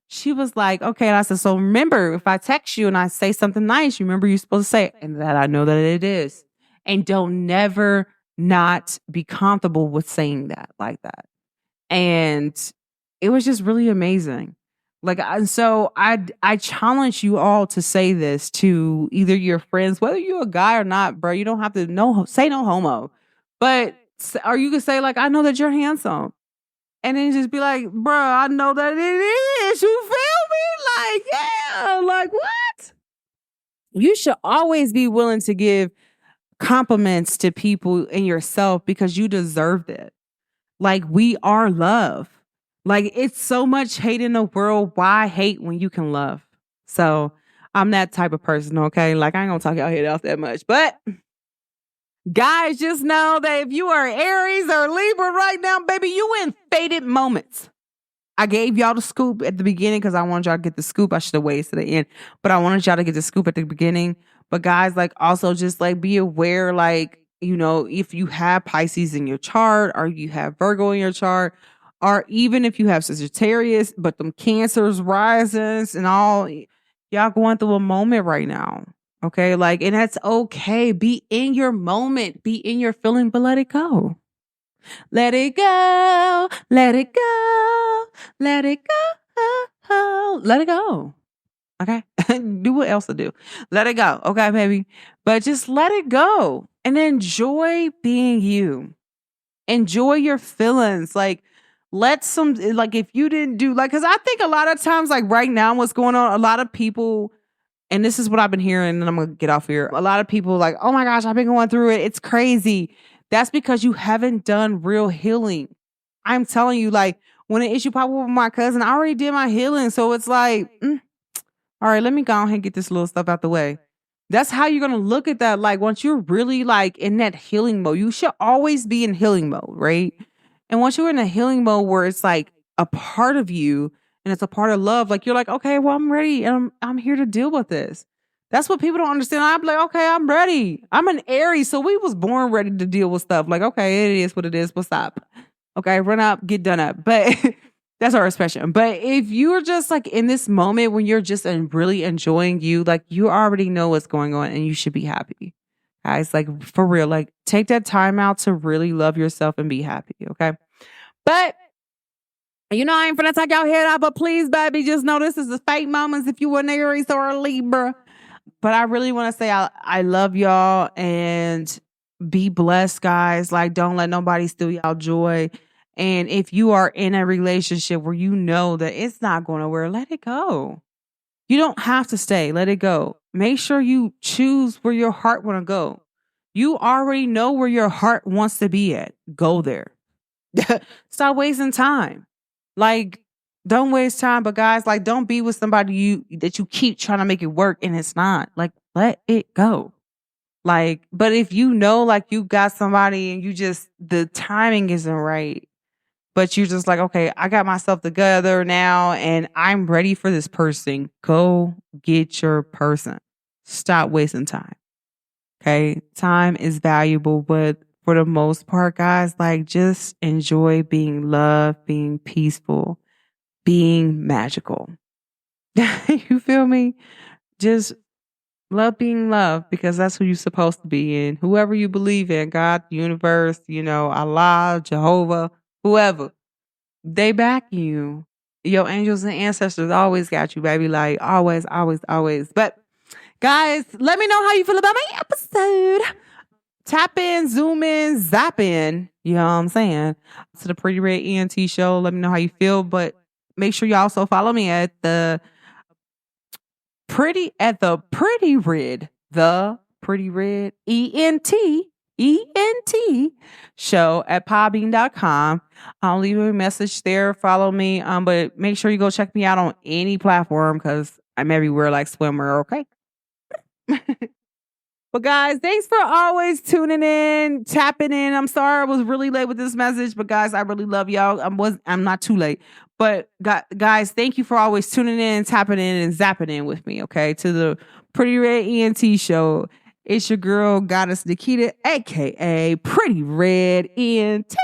she was like, okay. And I said, so remember, if I text you and I say something nice, you remember you're supposed to say it, and that I know that it is. And don't never not be comfortable with saying that like that. And it was just really amazing. Like, so I challenge you all to say this to either your friends, whether you're a guy or not, bro. You don't have to say no homo, but or you can say like, I know that you're handsome, and then just be like, bro, I know that it is. You feel me? Like, yeah, like what? You should always be willing to give compliments to people and yourself because you deserve it. Like, we are love. Like, it's so much hate in the world. Why hate when you can love? So I'm that type of person, okay? Like, I ain't gonna talk y'all head off that much. But guys, just know that if you are Aries or Libra right now, baby, you in fated moments. I gave y'all the scoop at the beginning because I wanted y'all to get the scoop. I should have waited to the end, but I wanted y'all to get the scoop at the beginning. But guys, like, also just like be aware, like, you know, if you have Pisces in your chart or you have Virgo in your chart, or even if you have Sagittarius, but them Cancers, risings and all, y'all going through a moment right now. Okay. Like, and that's okay. Be in your moment, be in your feeling, but let it go. Let it go. Let it go. Let it go. Let it go. Okay. Do what else to do. Let it go. Okay, baby. But just let it go and enjoy being you. Enjoy your feelings. Like, let some, like, if you didn't do, like, because I think a lot of times, like, right now, what's going on, a lot of people, and this is what I've been hearing, and I'm going to get off here. A lot of people like, oh my gosh, I've been going through it. It's crazy. That's because you haven't done real healing. I'm telling you, like, when an issue popped up with my cousin, I already did my healing. So it's like, all right, let me go ahead and get this little stuff out the way. That's how you're going to look at that. Like, once you're really like in that healing mode, you should always be in healing mode, right? And once you're in a healing mode where it's like a part of you and it's a part of love, like, you're like, okay, well, I'm ready and I'm here to deal with this. That's what people don't understand. I'm like, okay, I'm ready. I'm an Aries, so we was born ready to deal with stuff. Like, okay, it is what it is. What's up? Okay, run up, get done up. But that's our expression. But if you're just like in this moment when you're just really enjoying you, like, you already know what's going on and you should be happy. Guys, like, for real, like, take that time out to really love yourself and be happy, okay? But, you know, I ain't finna take y'all head out, but please, baby, just know this is the fate moments if you were an Aries or a Libra. But I really want to say I love y'all and be blessed, guys. Like, don't let nobody steal y'all joy. And if you are in a relationship where you know that it's not going nowhere, let it go. You don't have to stay. Let it go. Make sure you choose where your heart want to go. You already know where your heart wants to be at. Go there. Stop wasting time. Like, don't waste time. But guys, like, don't be with somebody that you keep trying to make it work and it's not. Like, let it go. Like, but if you know, like, you got somebody and you just, the timing isn't right, but you're just like, okay, I got myself together now and I'm ready for this person. Go get your person. Stop wasting time. Okay. Time is valuable, but for the most part, guys, like, just enjoy being loved, being peaceful, being magical. You feel me? Just love being loved because that's who you're supposed to be in. Whoever you believe in, God, universe, you know, Allah, Jehovah, whoever. They back you. Your angels and ancestors always got you, baby. Like, always, always, always. But guys, let me know how you feel about my episode. Tap in, zoom in, zap in. You know what I'm saying? To the Pretty Red ENT Show. Let me know how you feel. But make sure you also follow me at the Pretty Red ENT show at podbean.com. I'll leave a message there. Follow me. But make sure you go check me out on any platform because I'm everywhere like swimmer, okay? But guys, thanks for always tuning in, tapping in. I'm sorry I was really late with this message, but guys, I really love y'all. I'm not too late. But guys, thank you for always tuning in, tapping in, and zapping in with me, okay? To the Pretty Red ENT Show. It's your girl, Goddess Naquita, aka Pretty Red ENT.